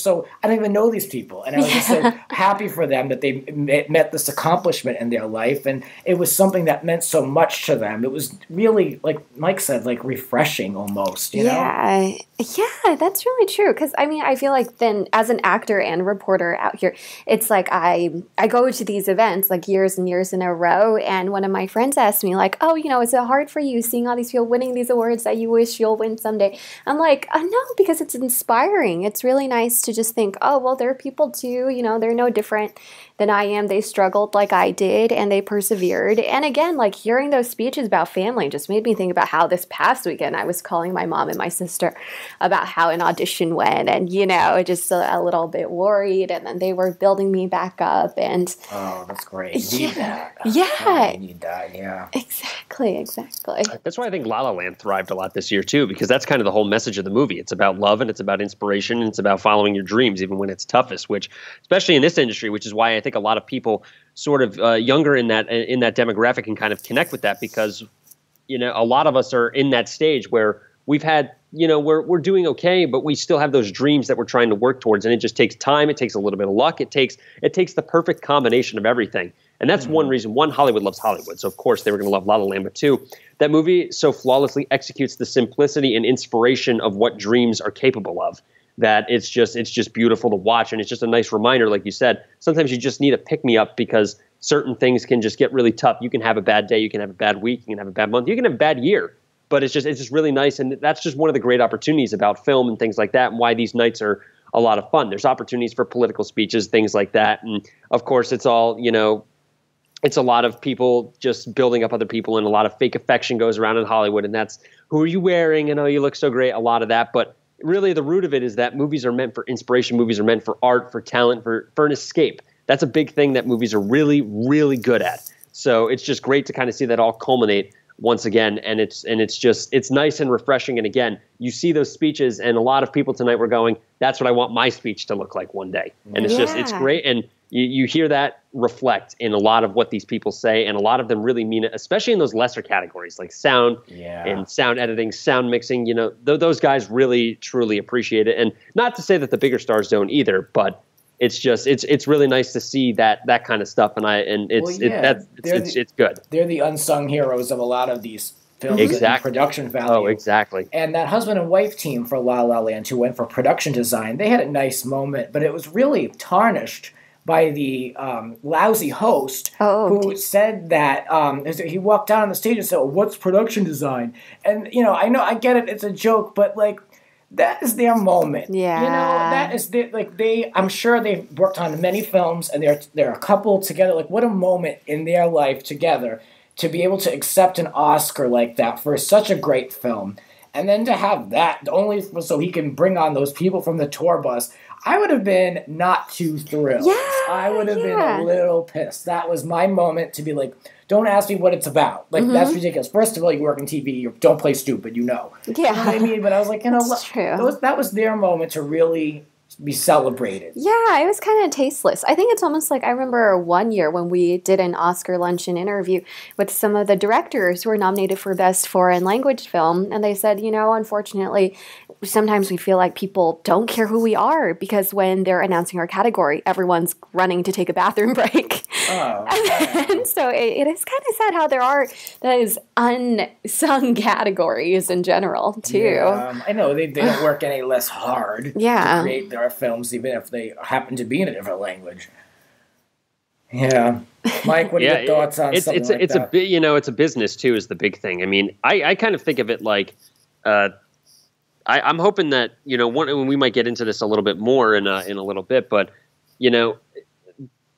S5: don't even know these people. And I was just so happy for them that they met this accomplishment in their life. And it was something that meant so much to them. It was really, like Mike said, like refreshing almost, you know?
S3: Yeah, that's really true. Because, I mean, I feel like then as an actor and reporter out here, it's like I go to these events like years and years in a row. And one of my friends asked me like, oh, you know, is it hard for you seeing all these people winning these awards that you wish you'll win someday? I'm like, no, because it's inspiring. It's really nice to just think, oh, well, there are people too, you know, they're no different than I am. They struggled like I did, and they persevered. And again, like hearing those speeches about family just made me think about how this past weekend I was calling my mom and my sister about how an audition went, and, you know, just a little bit worried, and then they were building me back up. And
S5: oh, that's great. You need that.
S3: Yeah.
S5: You need that, yeah.
S3: Exactly.
S4: That's why I think La La Land thrived a lot this year too, because that's kind of the whole message of the movie. It's about love, and it's about inspiration, and it's about following your dreams even when it's toughest, which, especially in this industry, which is why I think a lot of people sort of younger in that demographic can kind of connect with that, because, you know, a lot of us are in that stage where we've had, you know, we're doing okay, but we still have those dreams that we're trying to work towards, and it just takes time. It takes a little bit of luck. It takes the perfect combination of everything. And that's one reason. One, Hollywood loves Hollywood. So, of course, they were going to love La La Land. But two, that movie so flawlessly executes the simplicity and inspiration of what dreams are capable of, that it's just beautiful to watch. And it's just a nice reminder, like you said, sometimes you just need a pick-me-up, because certain things can just get really tough. You can have a bad day. You can have a bad week. You can have a bad month. You can have a bad year. But it's just really nice. And that's just one of the great opportunities about film and things like that, and why these nights are a lot of fun. There's opportunities for political speeches, things like that. And, of course, it's all, you know, it's a lot of people just building up other people, and a lot of fake affection goes around in Hollywood, and that's, who are you wearing? And, oh, you look so great, a lot of that. But really the root of it is that movies are meant for inspiration. Movies are meant for art, for talent, for an escape. That's a big thing that movies are really, really good at. So it's just great to kind of see that all culminate once again. And it's nice and refreshing. And again, you see those speeches, and a lot of people tonight were going, that's what I want my speech to look like one day. And it's great. And you hear that reflect in a lot of what these people say, and a lot of them really mean it, especially in those lesser categories like sound and sound editing, sound mixing. You know, those guys really, truly appreciate it. And not to say that the bigger stars don't either, but it's just it's really nice to see that kind of stuff. And it's good.
S5: They're the unsung heroes of a lot of these films.
S4: Exactly.
S5: Production value.
S4: Oh, exactly.
S5: And that husband and wife team for La La Land, who went for production design, they had a nice moment, but it was really tarnished by the lousy host who said that he walked down on the stage and said, "What's production design?" And I get it, it's a joke, but like that is their moment.
S3: Yeah,
S5: that is I'm sure they've worked on many films and they're a couple together. Like what a moment in their life together to be able to accept an Oscar like that for such a great film. And then to have that only so he can bring on those people from the tour bus, I would have been not too thrilled.
S3: Yeah,
S5: I would have been a little pissed. That was my moment to be like, don't ask me what it's about. Like, that's ridiculous. First of all, you work in TV, you don't play stupid,
S3: Yeah.
S5: You know what I mean? But I was like,
S3: That's true.
S5: That was their moment to really be celebrated.
S3: Yeah, it was kind of tasteless. I think it's almost like I remember one year when we did an Oscar luncheon interview with some of the directors who were nominated for Best Foreign Language Film, and they said, unfortunately, sometimes we feel like people don't care who we are because when they're announcing our category, everyone's running to take a bathroom break. And so it is kind of sad how there are those unsung categories in general, too.
S5: Yeah, I know. They don't work any less hard to create their films, even if they happen to be in a different language. Yeah. Mike, what are your thoughts on something like that?
S4: It's a business, too, is the big thing. I mean, I kind of think of it like I'm hoping that, we might get into this a little bit more in a little bit, but,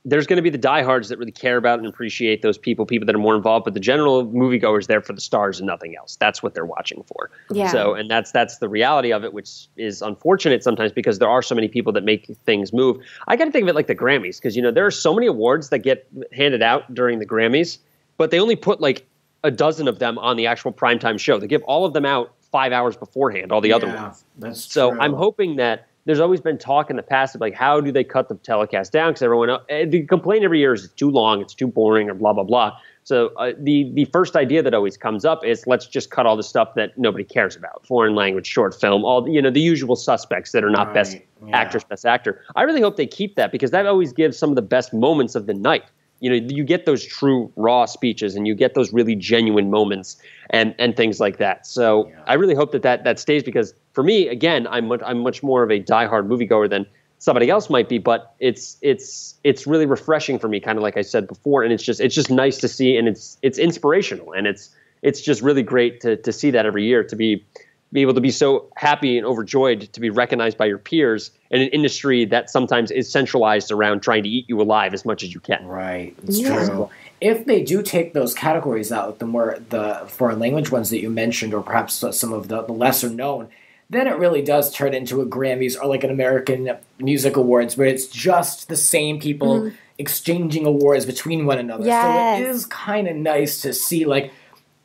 S4: there's going to be the diehards that really care about and appreciate those people that are more involved, but the general moviegoer is there for the stars and nothing else. That's what they're watching for.
S3: Yeah.
S4: So, and that's the reality of it, which is unfortunate sometimes because there are so many people that make things move. I got to think of it like the Grammys, because, there are so many awards that get handed out during the Grammys, but they only put like a dozen of them on the actual primetime show. They give all of them out 5 hours beforehand, all the other ones.
S5: That's
S4: so
S5: true.
S4: I'm hoping that there's always been talk in the past of like, how do they cut the telecast down? Because everyone else, the complaint every year is it's too long, it's too boring, or blah, blah, blah. So the first idea that always comes up is let's just cut all the stuff that nobody cares about. Foreign language, short film, all the usual suspects that are not best actress, best actor. I really hope they keep that because that always gives some of the best moments of the night. You get those true raw speeches and you get those really genuine moments and things like that. So I really hope that stays because for me, again, I'm much more of a diehard moviegoer than somebody else might be, but it's really refreshing for me, kind of like I said before, and it's just nice to see, and it's inspirational, and it's just really great to see that every year, to be able to be so happy and overjoyed to be recognized by your peers in an industry that sometimes is centralized around trying to eat you alive as much as you can.
S5: Right, it's true. If they do take those categories out, the foreign language ones that you mentioned, or perhaps some of the lesser known, then it really does turn into a Grammys or like an American Music Awards where it's just the same people exchanging awards between one another.
S3: Yes.
S5: So it is kind of nice to see, like,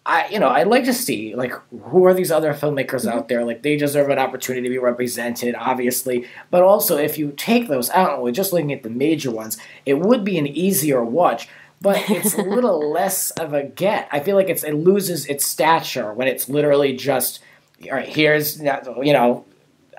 S5: I'd like to see, like, who are these other filmmakers out there? Like, they deserve an opportunity to be represented, obviously. But also, if you take those out, and we're just looking at the major ones, it would be an easier watch. But it's a little less of a get. I feel like it loses its stature when it's literally just, all right, here's,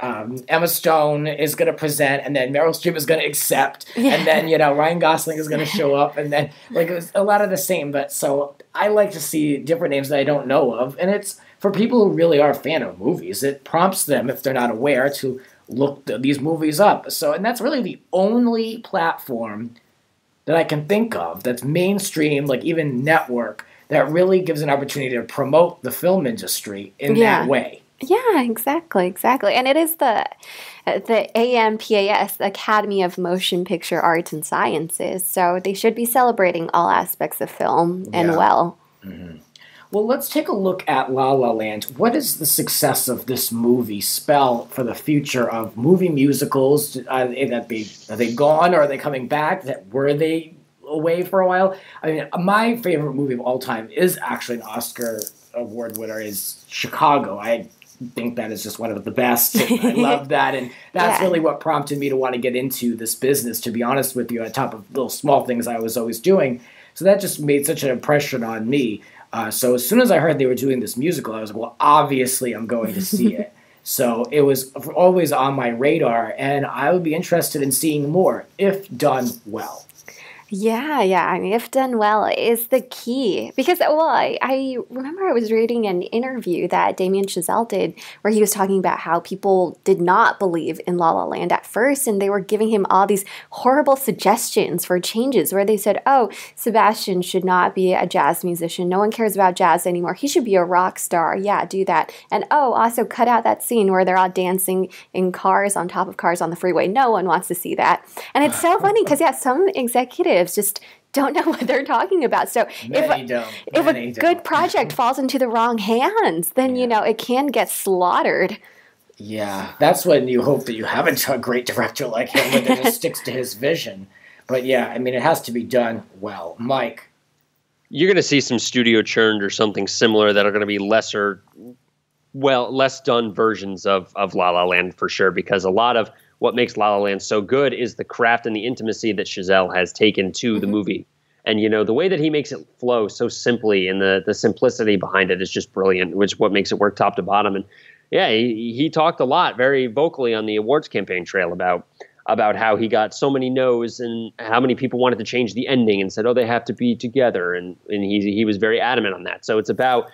S5: Emma Stone is going to present, and then Meryl Streep is going to accept, and then, Ryan Gosling is going to show up, and then, like, it was a lot of the same. But so I like to see different names that I don't know of, and it's for people who really are a fan of movies. It prompts them, if they're not aware, to look these movies up. So, and that's really the only platform that I can think of that's mainstream, like even network, that really gives an opportunity to promote the film industry in that way.
S3: Yeah, exactly. And it is the AMPAS, the Academy of Motion Picture Arts and Sciences, so they should be celebrating all aspects of film and well.
S5: Mm-hmm. Well, let's take a look at La La Land. What does the success of this movie spell for the future of movie musicals? Are they gone, or are they coming back? Were they away for a while? I mean, my favorite movie of all time is actually an Oscar award winner, is Chicago. I think that is just one of the best. I love that, and that's really what prompted me to want to get into this business, to be honest with you, on top of little small things I was always doing. So that just made such an impression on me. So as soon as I heard they were doing this musical, I was like, well, obviously I'm going to see it. So it was always on my radar, and I would be interested in seeing more if done well.
S3: Yeah. I mean, if done well is the key. Because, well, I remember I was reading an interview that Damien Chazelle did where he was talking about how people did not believe in La La Land at first, and they were giving him all these horrible suggestions for changes where they said, oh, Sebastian should not be a jazz musician. No one cares about jazz anymore. He should be a rock star. Yeah, do that. And, oh, also cut out that scene where they're all dancing in cars on top of cars on the freeway. No one wants to see that. And it's so funny because, yeah, some executives just don't know what they're talking about. So if a good project falls into the wrong hands, then, it can get slaughtered.
S5: Yeah, that's when you hope that you have a great director like him that just sticks to his vision. But yeah, I mean, it has to be done well. Mike?
S4: You're going to see some studio churned or something similar that are going to be less done versions of La La Land for sure, because a lot of what makes La La Land so good is the craft and the intimacy that Chazelle has taken to the movie. And, the way that he makes it flow so simply and the simplicity behind it is just brilliant, which is what makes it work top to bottom. And yeah, he talked a lot very vocally on the awards campaign trail about how he got so many no's and how many people wanted to change the ending and said, oh, they have to be together. And he was very adamant on that. So it's about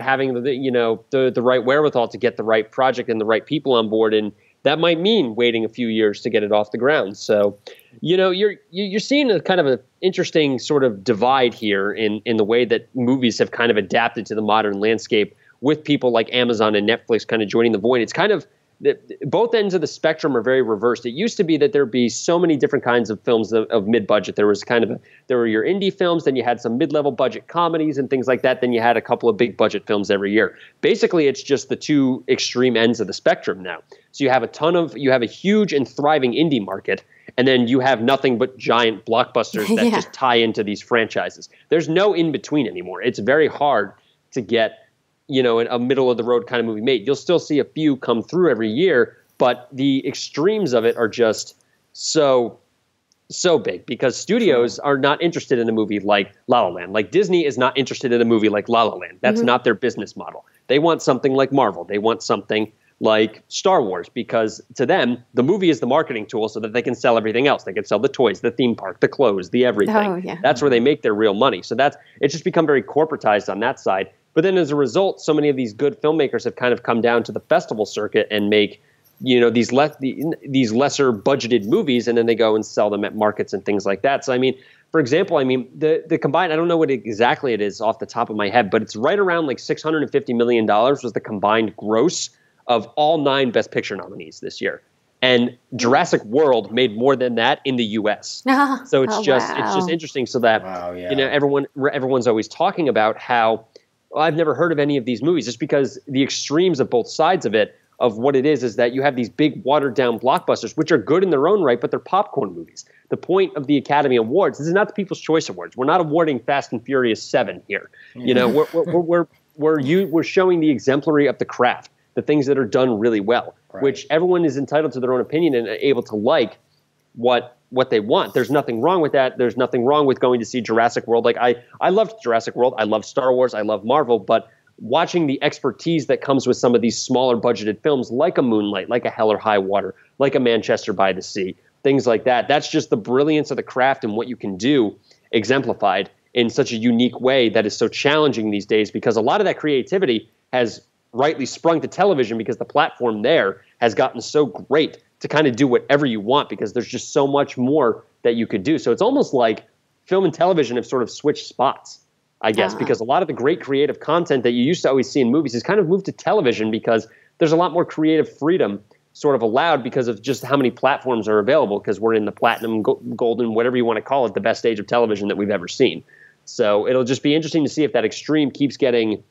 S4: having the right wherewithal to get the right project and the right people on board. And that might mean waiting a few years to get it off the ground. So, you're seeing a kind of an interesting sort of divide here in the way that movies have kind of adapted to the modern landscape with people like Amazon and Netflix kind of joining the void. It's kind of both ends of the spectrum are very reversed. It used to be that there'd be so many different kinds of films of mid-budget. There were your indie films, then you had some mid-level budget comedies and things like that. Then you had a couple of big budget films every year. Basically, it's just the two extreme ends of the spectrum now. So you have a huge and thriving indie market, and then you have nothing but giant blockbusters that just tie into these franchises. There's no in between anymore. It's very hard to get a middle of the road kind of movie made. You'll still see a few come through every year, but the extremes of it are just so big because studios are not interested in a movie like La La Land. Like Disney is not interested in a movie like La La Land. That's not their business model. They want something like Marvel. They want something like Star Wars because to them, the movie is the marketing tool so that they can sell everything else. They can sell the toys, the theme park, the clothes, the everything.
S3: Oh, yeah.
S4: That's where they make their real money. So it's just become very corporatized on that side. But then as a result, so many of these good filmmakers have kind of come down to the festival circuit and make, these lesser budgeted movies, and then they go and sell them at markets and things like that. So, I mean, for example, the combined, I don't know what exactly it is off the top of my head, but it's right around like $650 million was the combined gross of all 9 Best Picture nominees this year. And Jurassic World made more than that in the U.S. So it's just interesting so that, everyone's always talking about how, I've never heard of any of these movies just because the extremes of both sides of it, of what it is that you have these big watered down blockbusters, which are good in their own right, but they're popcorn movies. The point of the Academy Awards, this is not the People's Choice Awards. We're not awarding Fast and Furious 7 here. We're showing the exemplary of the craft, the things that are done really well, which everyone is entitled to their own opinion and able to like what they want. There's nothing wrong with that. There's nothing wrong with going to see Jurassic World. Like I loved Jurassic World. I love Star Wars. I love Marvel. But watching the expertise that comes with some of these smaller budgeted films like a Moonlight, like a Hell or High Water, like a Manchester by the Sea, things like that. That's just the brilliance of the craft and what you can do exemplified in such a unique way that is so challenging these days because a lot of that creativity has rightly sprung to television because the platform there has gotten so great to kind of do whatever you want because there's just so much more that you could do. So it's almost like film and television have sort of switched spots, I guess, because a lot of the great creative content that you used to always see in movies has kind of moved to television because there's a lot more creative freedom sort of allowed because of just how many platforms are available because we're in the platinum, golden, whatever you want to call it, the best age of television that we've ever seen. So it'll just be interesting to see if that extreme keeps getting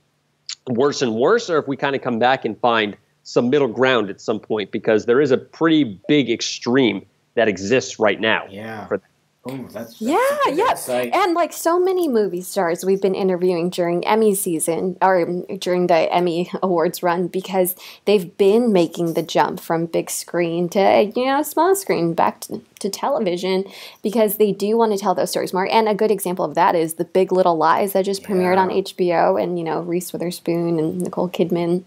S4: worse and worse or if we kind of come back and find some middle ground at some point because there is a pretty big extreme that exists right now.
S5: Yeah. That's
S3: And like so many movie stars we've been interviewing during Emmy season or during the Emmy Awards run because they've been making the jump from big screen to, small screen back to television because they do want to tell those stories more. And a good example of that is The Big Little Lies that just premiered on HBO and, Reese Witherspoon and Nicole Kidman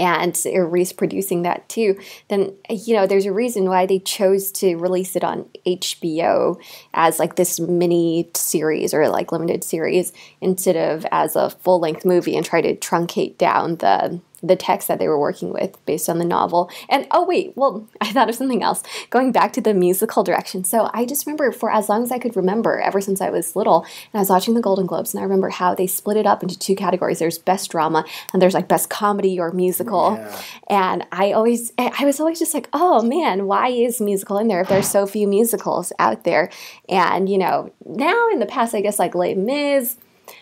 S3: and Reese producing that too, then, you know, there's a reason why they chose to release it on HBO as like this mini series or like limited series instead of as a full-length movie and try to truncate down the text that they were working with based on the novel. And oh wait, well, I thought of something else. Going back to the musical direction. So I just remember for as long as I could remember, ever since I was little, and I was watching the Golden Globes, and I remember how they split it up into two categories. There's best drama, and there's like best comedy or musical. Yeah. And I was always just like, oh man, why is musical in there if there's so few musicals out there? And, you know, now in the past, I guess like Les Mis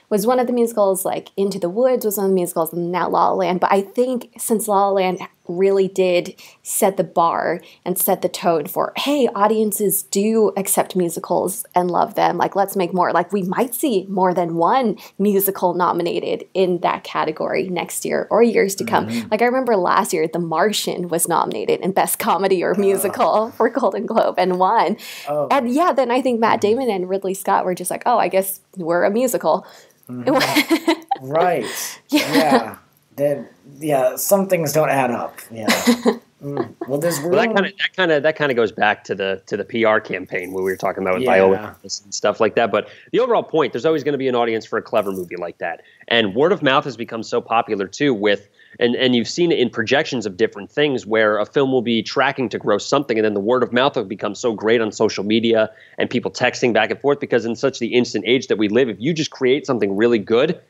S3: was one of the musicals, like Into the Woods was one of the musicals, and now La La Land. But I think since La La Land really did set the bar and set the tone for, hey, audiences do accept musicals and love them. Like, let's make more. Like, we might see more than one musical nominated in that category next year or years to come. Like, I remember last year, The Martian was nominated in Best Comedy or Musical for Golden Globe and won. And yeah, then I think Matt Damon and Ridley Scott were just like, oh, I guess we're a musical.
S5: Right. Yeah. Then, yeah, some things don't add up. Yeah. Well, there's room.
S4: Well, that kind of goes back to the PR campaign where we were talking about with Viola and stuff like that. But the overall point, there's always going to be an audience for a clever movie like that. And word of mouth has become so popular too with, and you've seen it in projections of different things where a film will be tracking to gross something, and then the word of mouth will become so great on social media and people texting back and forth, because in such the instant age that we live, if you just create something really good,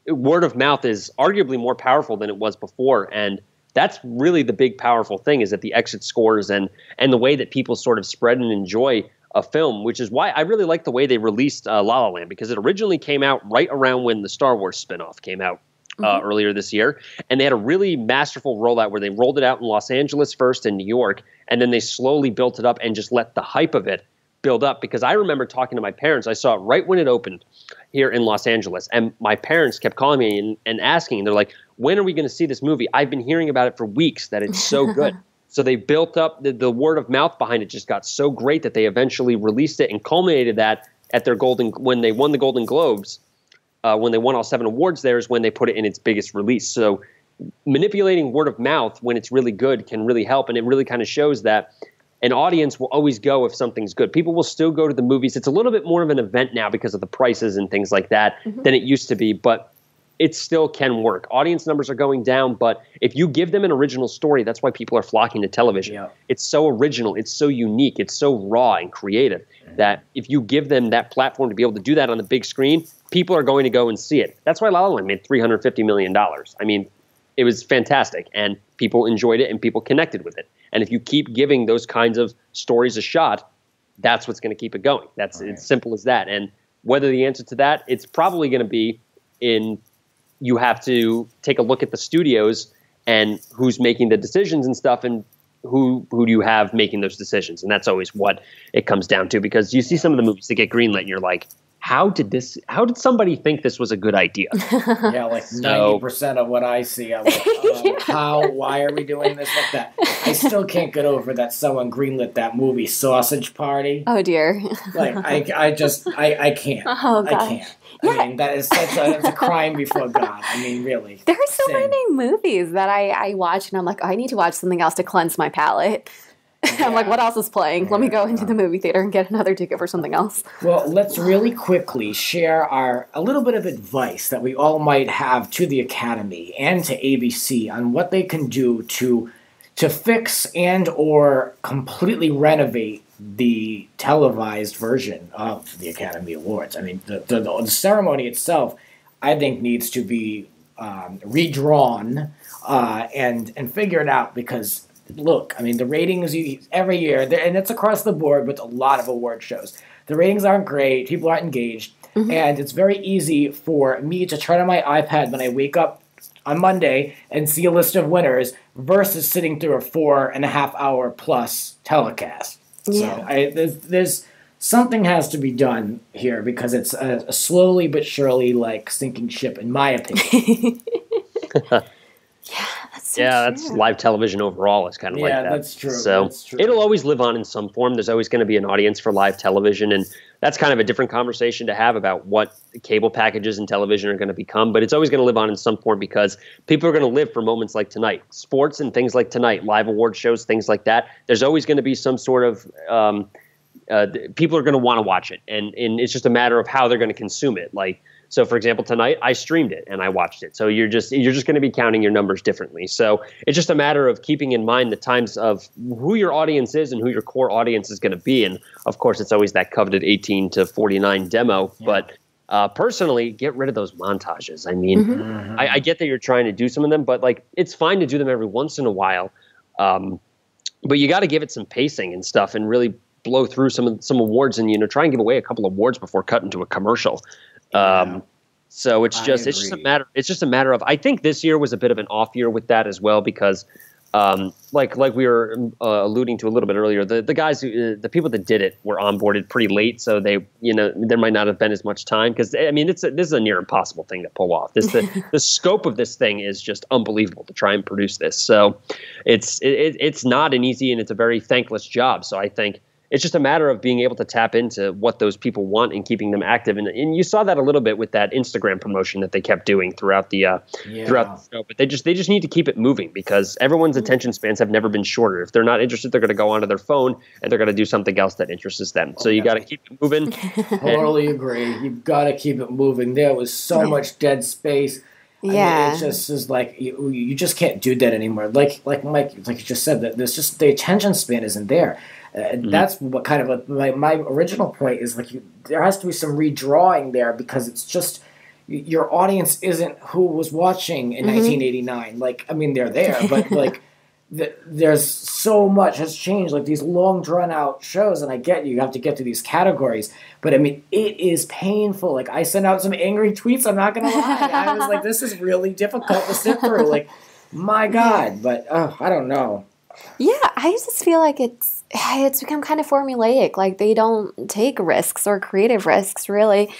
S4: word of mouth is arguably more powerful than it was before. And that's really the big powerful thing, is that the exit scores and the way that people sort of spread and enjoy a film, which is why I really like the way they released La La Land, because it originally came out right around when the Star Wars spinoff came out earlier this year. And they had a really masterful rollout where they rolled it out in Los Angeles first and New York, and then they slowly built it up and just let the hype of it build up. Because I remember talking to my parents. I saw it right when it opened here in Los Angeles. And my parents kept calling me and asking, and they're like, when are we going to see this movie? I've been hearing about it for weeks, that it's so good. So they built up the word of mouth behind it, just got so great that they eventually released it and culminated that at their when they won the Golden Globes, when they won all 7 awards there is when they put it in its biggest release. So manipulating word of mouth when it's really good can really help. And it really kind of shows that an audience will always go if something's good. People will still go to the movies. It's a little bit more of an event now because of the prices and things like that than it used to be, but it still can work. Audience numbers are going down, but if you give them an original story, that's why people are flocking to television. Yeah. It's so original, it's so unique, it's so raw and creative that if you give them that platform to be able to do that on the big screen, people are going to go and see it. That's why La La Land made $350 million. I mean, it was fantastic, and people enjoyed it, and people connected with it. And if you keep giving those kinds of stories a shot, that's what's going to keep it going. That's It's simple as that. And whether the answer to that, it's probably going to be you have to take a look at the studios and who's making the decisions and stuff, and who do you have making those decisions. And that's always what it comes down to, because you see some of the movies that get greenlit and you're like, how did somebody think this was a good idea?
S5: Yeah, like 90% of what I see, I'm like, why are we doing this like that? I still can't get over that someone greenlit that movie Sausage Party.
S3: Oh dear.
S5: Like, I can't.
S3: Oh God.
S5: I can't. Yeah. I mean, that is it's a crime before God. I mean, really.
S3: There are so many movies that I watch and I'm like, I need to watch something else to cleanse my palate. Yeah. I'm like, what else is playing? Let me go into the movie theater and get another ticket for something else.
S5: Well, let's really quickly share a little bit of advice that we all might have to the Academy and to ABC on what they can do to fix and or completely renovate the televised version of the Academy Awards. I mean, the ceremony itself, I think, needs to be redrawn and figured out, because look, I mean, the ratings every year, and it's across the board with a lot of award shows. The ratings aren't great. People aren't engaged. And it's very easy for me to turn on my iPad when I wake up on Monday and see a list of winners versus sitting through a 4.5 hour plus telecast. Yeah. So there's something has to be done here, because it's a slowly but surely like sinking ship, in my opinion.
S3: Yeah, that's
S4: That's live television overall is kind of like that.
S5: Yeah, that's true.
S4: So
S5: that's true.
S4: it'll always live on in some form. There's always going to be an audience for live television, and that's kind of a different conversation to have about what cable packages and television are going to become. But it's always going to live on in some form because people are going to live for moments like tonight, sports and things like tonight, live award shows, things like that. There's always going to be some sort of people are going to want to watch it, and it's just a matter of how they're going to consume it. Like, so for example, tonight I streamed it and I watched it. So you're just going to be counting your numbers differently. So it's just a matter of keeping in mind the times of who your audience is and who your core audience is going to be. And of course, it's always that coveted 18 to 49 demo. Yeah. But personally, get rid of those montages. I mean, I get that you're trying to do some of them, but like it's fine to do them every once in a while. But you got to give it some pacing and stuff, and really blow through some awards, and try and give away a couple of awards before cutting to a commercial. So it's just a matter of, I think this year was a bit of an off year with that as well, because like we were alluding to a little bit earlier, the guys the people that did it were onboarded pretty late, so they there might not have been as much time, because I mean this is a near impossible thing to pull off. The scope of this thing is just unbelievable to try and produce this. So it's not an easy, and it's a very thankless job. So I think it's just a matter of being able to tap into what those people want and keeping them active. And you saw that a little bit with that Instagram promotion that they kept doing throughout the show. But they just need to keep it moving, because everyone's attention spans have never been shorter. If they're not interested, they're going to go onto their phone and they're going to do something else that interests them. So you got to keep it moving.
S5: Totally agree. You've got to keep it moving. There was so much dead space.
S3: Yeah,
S5: I mean, it just is like you just can't do that anymore. Like Mike, like you just said, that there's just the attention span isn't there. That's what kind of my original point is, like there has to be some redrawing there, because it's just your audience isn't who was watching in 1989. Like, I mean, they're there, but like there's so much has changed. Like these long drawn out shows, and I get you have to get to these categories, but I mean it is painful. Like I sent out some angry tweets. I'm not gonna lie. I was like, this is really difficult to sit through. Like, my God, but I don't know.
S3: Yeah, I just feel like it's become kind of formulaic. Like they don't take risks or creative risks, really.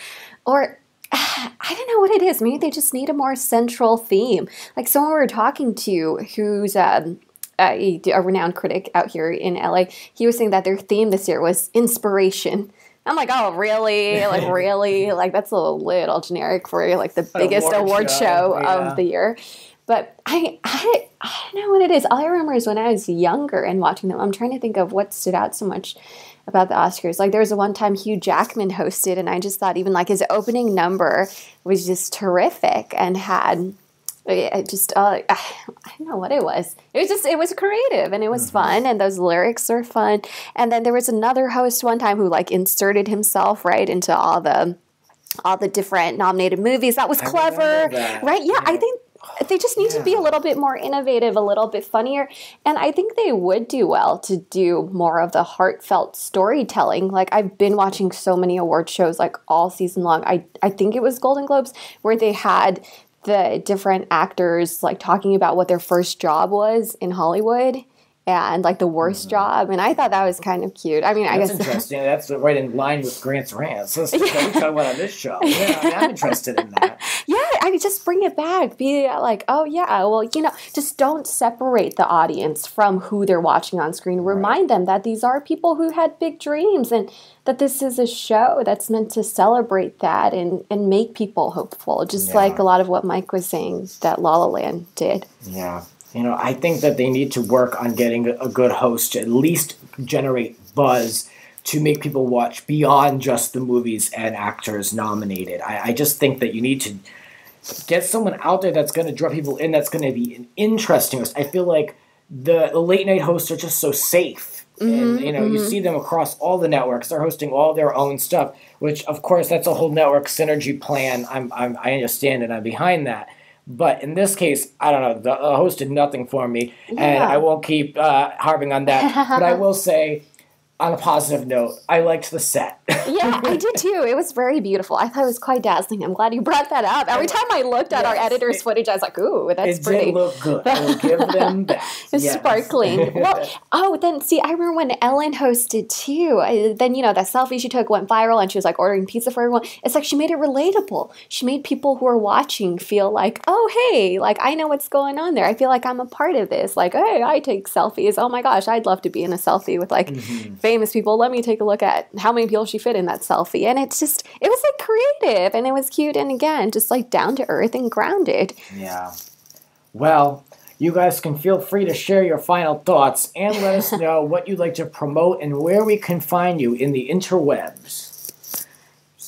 S3: Or I don't know what it is. Maybe they just need a more central theme. Like someone we were talking to who's a renowned critic out here in LA, he was saying that their theme this year was inspiration. I'm like, oh, really? Like, really? Like, that's a little generic for like the biggest award show of the year. But I don't know what it is. All I remember is when I was younger and watching them. I'm trying to think of what stood out so much about the Oscars. Like there was a one time Hugh Jackman hosted, and I just thought even like his opening number was just terrific and had just I don't know what it was. It was creative and it was fun, and those lyrics are fun. And then there was another host one time who like inserted himself right into all the different nominated movies. That was clever, right? Yeah, I think they just need to be a little bit more innovative, a little bit funnier. And I think they would do well to do more of the heartfelt storytelling. Like I've been watching so many award shows like all season long. I think it was Golden Globes where they had the different actors like talking about what their first job was in Hollywood and like the worst job. And I thought that was kind of cute. I mean, I guess
S5: that's interesting. That's right in line with Grant's Rants. That's what we talk about on this show. Yeah, I mean, I'm interested in that.
S3: Yeah, I mean, just bring it back. Be like, oh yeah, well, just don't separate the audience from who they're watching on screen. Remind them that these are people who had big dreams, and that this is a show that's meant to celebrate that and make people hopeful. Just like a lot of what Mike was saying that La La Land did.
S5: Yeah. I think that they need to work on getting a good host to at least generate buzz to make people watch beyond just the movies and actors nominated. I just think that you need to get someone out there that's going to draw people in, that's going to be an interesting host. I feel like the late night hosts are just so safe. And, you see them across all the networks. They're hosting all their own stuff, which, of course, that's a whole network synergy plan. I understand and I'm behind that. But in this case, I don't know. The host did nothing for me, and I won't keep harping on that. But I will say, on a positive note, I liked the set.
S3: Yeah, I did too. It was very beautiful. I thought it was quite dazzling. I'm glad you brought that up. Every time I looked at our editor's footage, I was like, ooh, that's pretty.
S5: It did look good. I will give them that.
S3: It's sparkling. Well, then see, I remember when Ellen hosted too. Then, that selfie she took went viral and she was like ordering pizza for everyone. It's like she made it relatable. She made people who are watching feel like, oh, hey, like I know what's going on there. I feel like I'm a part of this. Like, hey, I take selfies. Oh my gosh, I'd love to be in a selfie with like famous people. Let me take a look at how many people she fit in that selfie. And it was like creative and it was cute. And again, just like down to earth and grounded.
S5: Yeah. Well, you guys can feel free to share your final thoughts and let us know what you'd like to promote and where we can find you in the interwebs.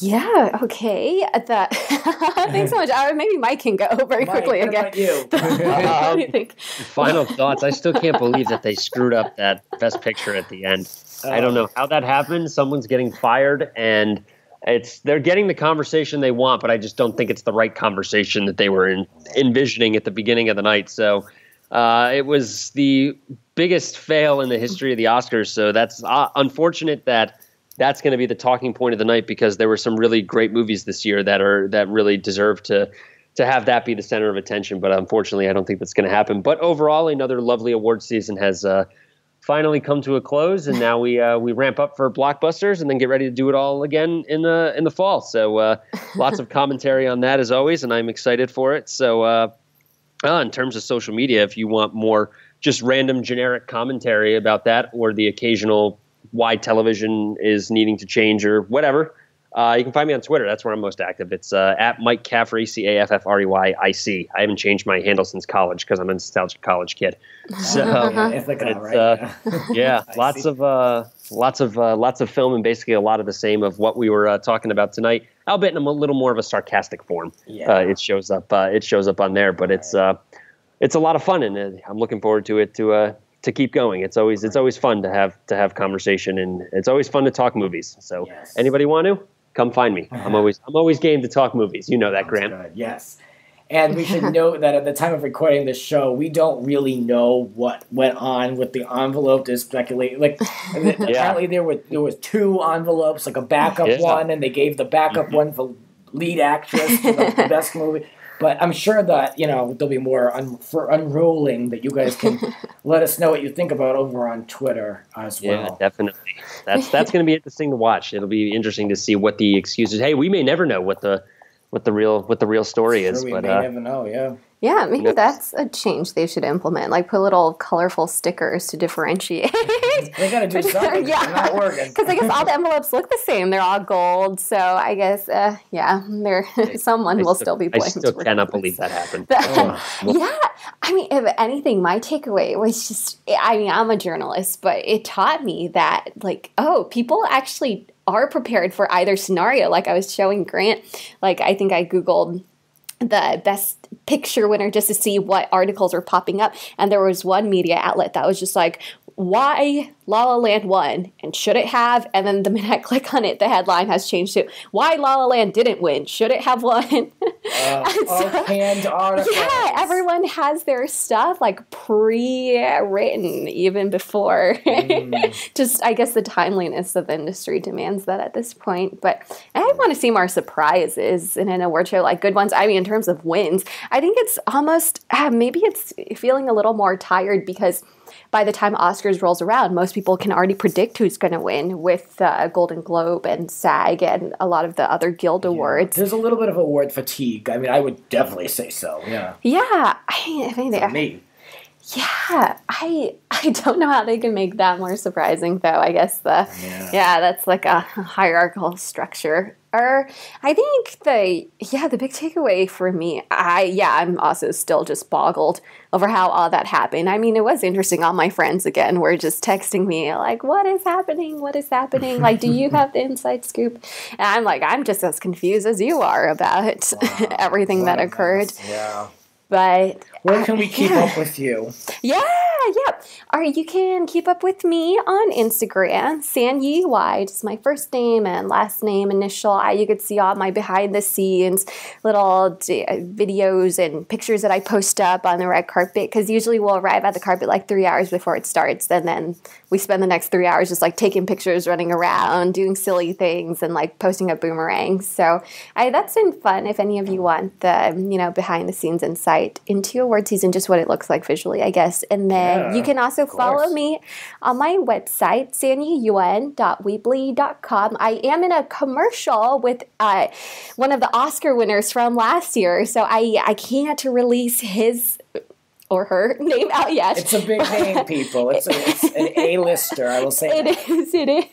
S3: Yeah, okay. Thanks so much. Maybe Mike can go very quickly again.
S5: What
S3: do you think?
S4: Final thoughts. I still can't believe that they screwed up that best picture at the end. I don't know how that happened. Someone's getting fired, and they're getting the conversation they want, but I just don't think it's the right conversation that they were envisioning at the beginning of the night. So it was the biggest fail in the history of the Oscars. So that's unfortunate that's going to be the talking point of the night, because there were some really great movies this year that really deserve to have that be the center of attention. But unfortunately, I don't think that's going to happen. But overall, another lovely award season has finally come to a close, and now we ramp up for blockbusters and then get ready to do it all again in the fall. So lots of commentary on that as always, and I'm excited for it. So in terms of social media, if you want more just random generic commentary about that, or the occasional why television is needing to change or whatever, you can find me on Twitter. That's where I'm most active. It's at Mike Caffrey, CAFFREYIC. I haven't changed my handle since college because I'm a nostalgic college kid. So lots of film, and basically a lot of the same of what we were talking about tonight, albeit in a little more of a sarcastic form. It shows up on there, but it's a lot of fun, and I'm looking forward to it to keep going. It's always fun to have conversation, and it's always fun to talk movies. So anybody want to come find me? I'm always game to talk movies. You know that, Grant.
S5: Good. Yes. And we should note that at the time of recording this show, we don't really know what went on with the envelope. To speculate, apparently there was two envelopes, like a backup one, and they gave the backup one for lead actress for the best movie. But I'm sure that, there'll be more for unrolling that you guys can let us know what you think about over on Twitter as well.
S4: Yeah, definitely. That's going to be interesting to watch. It'll be interesting to see what the excuses. Hey, we may never know what the real story is.
S5: We
S4: but
S5: may never know, yeah.
S3: Yeah, maybe that's a change they should implement. Like put little colorful stickers to differentiate.
S5: They got to do something.
S3: Yeah.
S5: They're not working.
S3: Because I guess all the envelopes look the same. They're all gold. So I guess, someone will still be blamed.
S4: I still cannot believe that happened.
S3: Yeah. I mean, if anything, my takeaway was just, I'm a journalist, but it taught me that, people actually are prepared for either scenario. Like I was showing Grant, I think I Googled the best picture winner just to see what articles were popping up. And there was one media outlet that was just like, why La La Land won and should it have? And then the minute I click on it, the headline has changed to why La La Land didn't win. Should it have won?
S5: Canned articles.
S3: Yeah, everyone has their stuff pre-written even before. Just, I guess the timeliness of the industry demands that at this point. But I want to see more surprises in an award show, good ones. In terms of wins, I think it's almost, maybe it's feeling a little more tired because by the time Oscars rolls around, most people can already predict who's going to win with Golden Globe and SAG and a lot of the other Guild Awards.
S5: There's a little bit of award fatigue. I would definitely say so, yeah.
S3: Yeah. I think
S5: for me.
S3: Yeah. I don't know how they can make that more surprising, though. I guess that's like a hierarchical structure. I think the big takeaway for me, I'm also still just boggled over how all that happened. It was interesting. All my friends, again, were just texting me, what is happening? What is happening? Do you have the inside scoop? And I'm just as confused as you are about everything that occurred.
S5: Yeah.
S3: But
S5: where can we keep up with you?
S3: Yeah, yeah. All right, you can keep up with me on Instagram, Sanyee Yuan. It's my first name and last name initial. You could see all my behind the scenes little videos and pictures that I post up on the red carpet, because usually we'll arrive at the carpet like 3 hours before it starts, and then we spend the next 3 hours just like taking pictures, running around, doing silly things, and like posting up boomerangs. So that's been fun. If any of you want the behind the scenes insight into award season, just what it looks like visually, I guess. And then you can also follow me on my website, sanyeeyuan.weebly.com. I am in a commercial with one of the Oscar winners from last year, so I can't release his or her name out yet.
S5: It's a big name, people. It's an A-lister, I will say.
S3: It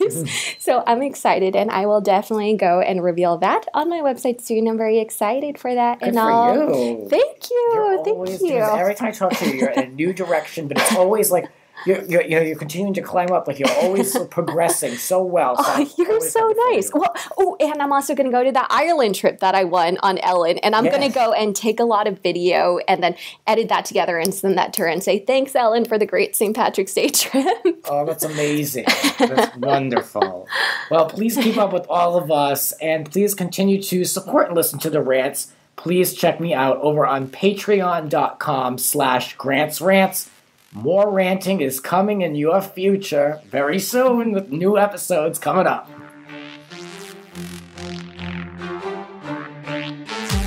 S3: is. So I'm excited, and I will definitely go and reveal that on my website soon. I'm very excited for that.
S5: Good for you.
S3: Thank you. Thank you.
S5: Every time I talk to you, you're in a new direction, but it's always like you're continuing to climb up. Like you're always progressing so well. So
S3: you're so nice. Well, and I'm also going to go to the Ireland trip that I won on Ellen, and I'm going to go and take a lot of video and then edit that together and send that to her and say, thanks, Ellen, for the great St. Patrick's Day trip.
S5: Oh, that's amazing. That's wonderful. Well, please keep up with all of us, and please continue to support and listen to the rants. Please check me out over on patreon.com/grantsrants. More ranting is coming in your future very soon with new episodes coming up.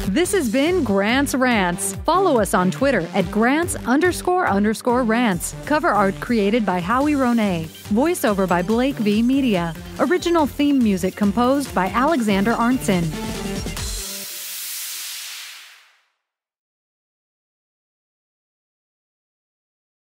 S1: This has been Grants Rants. Follow us on Twitter at Grants__Rants. Cover art created by Howie Ronay. Voiceover by Blake V. Media. Original theme music composed by Alexander Arntzen.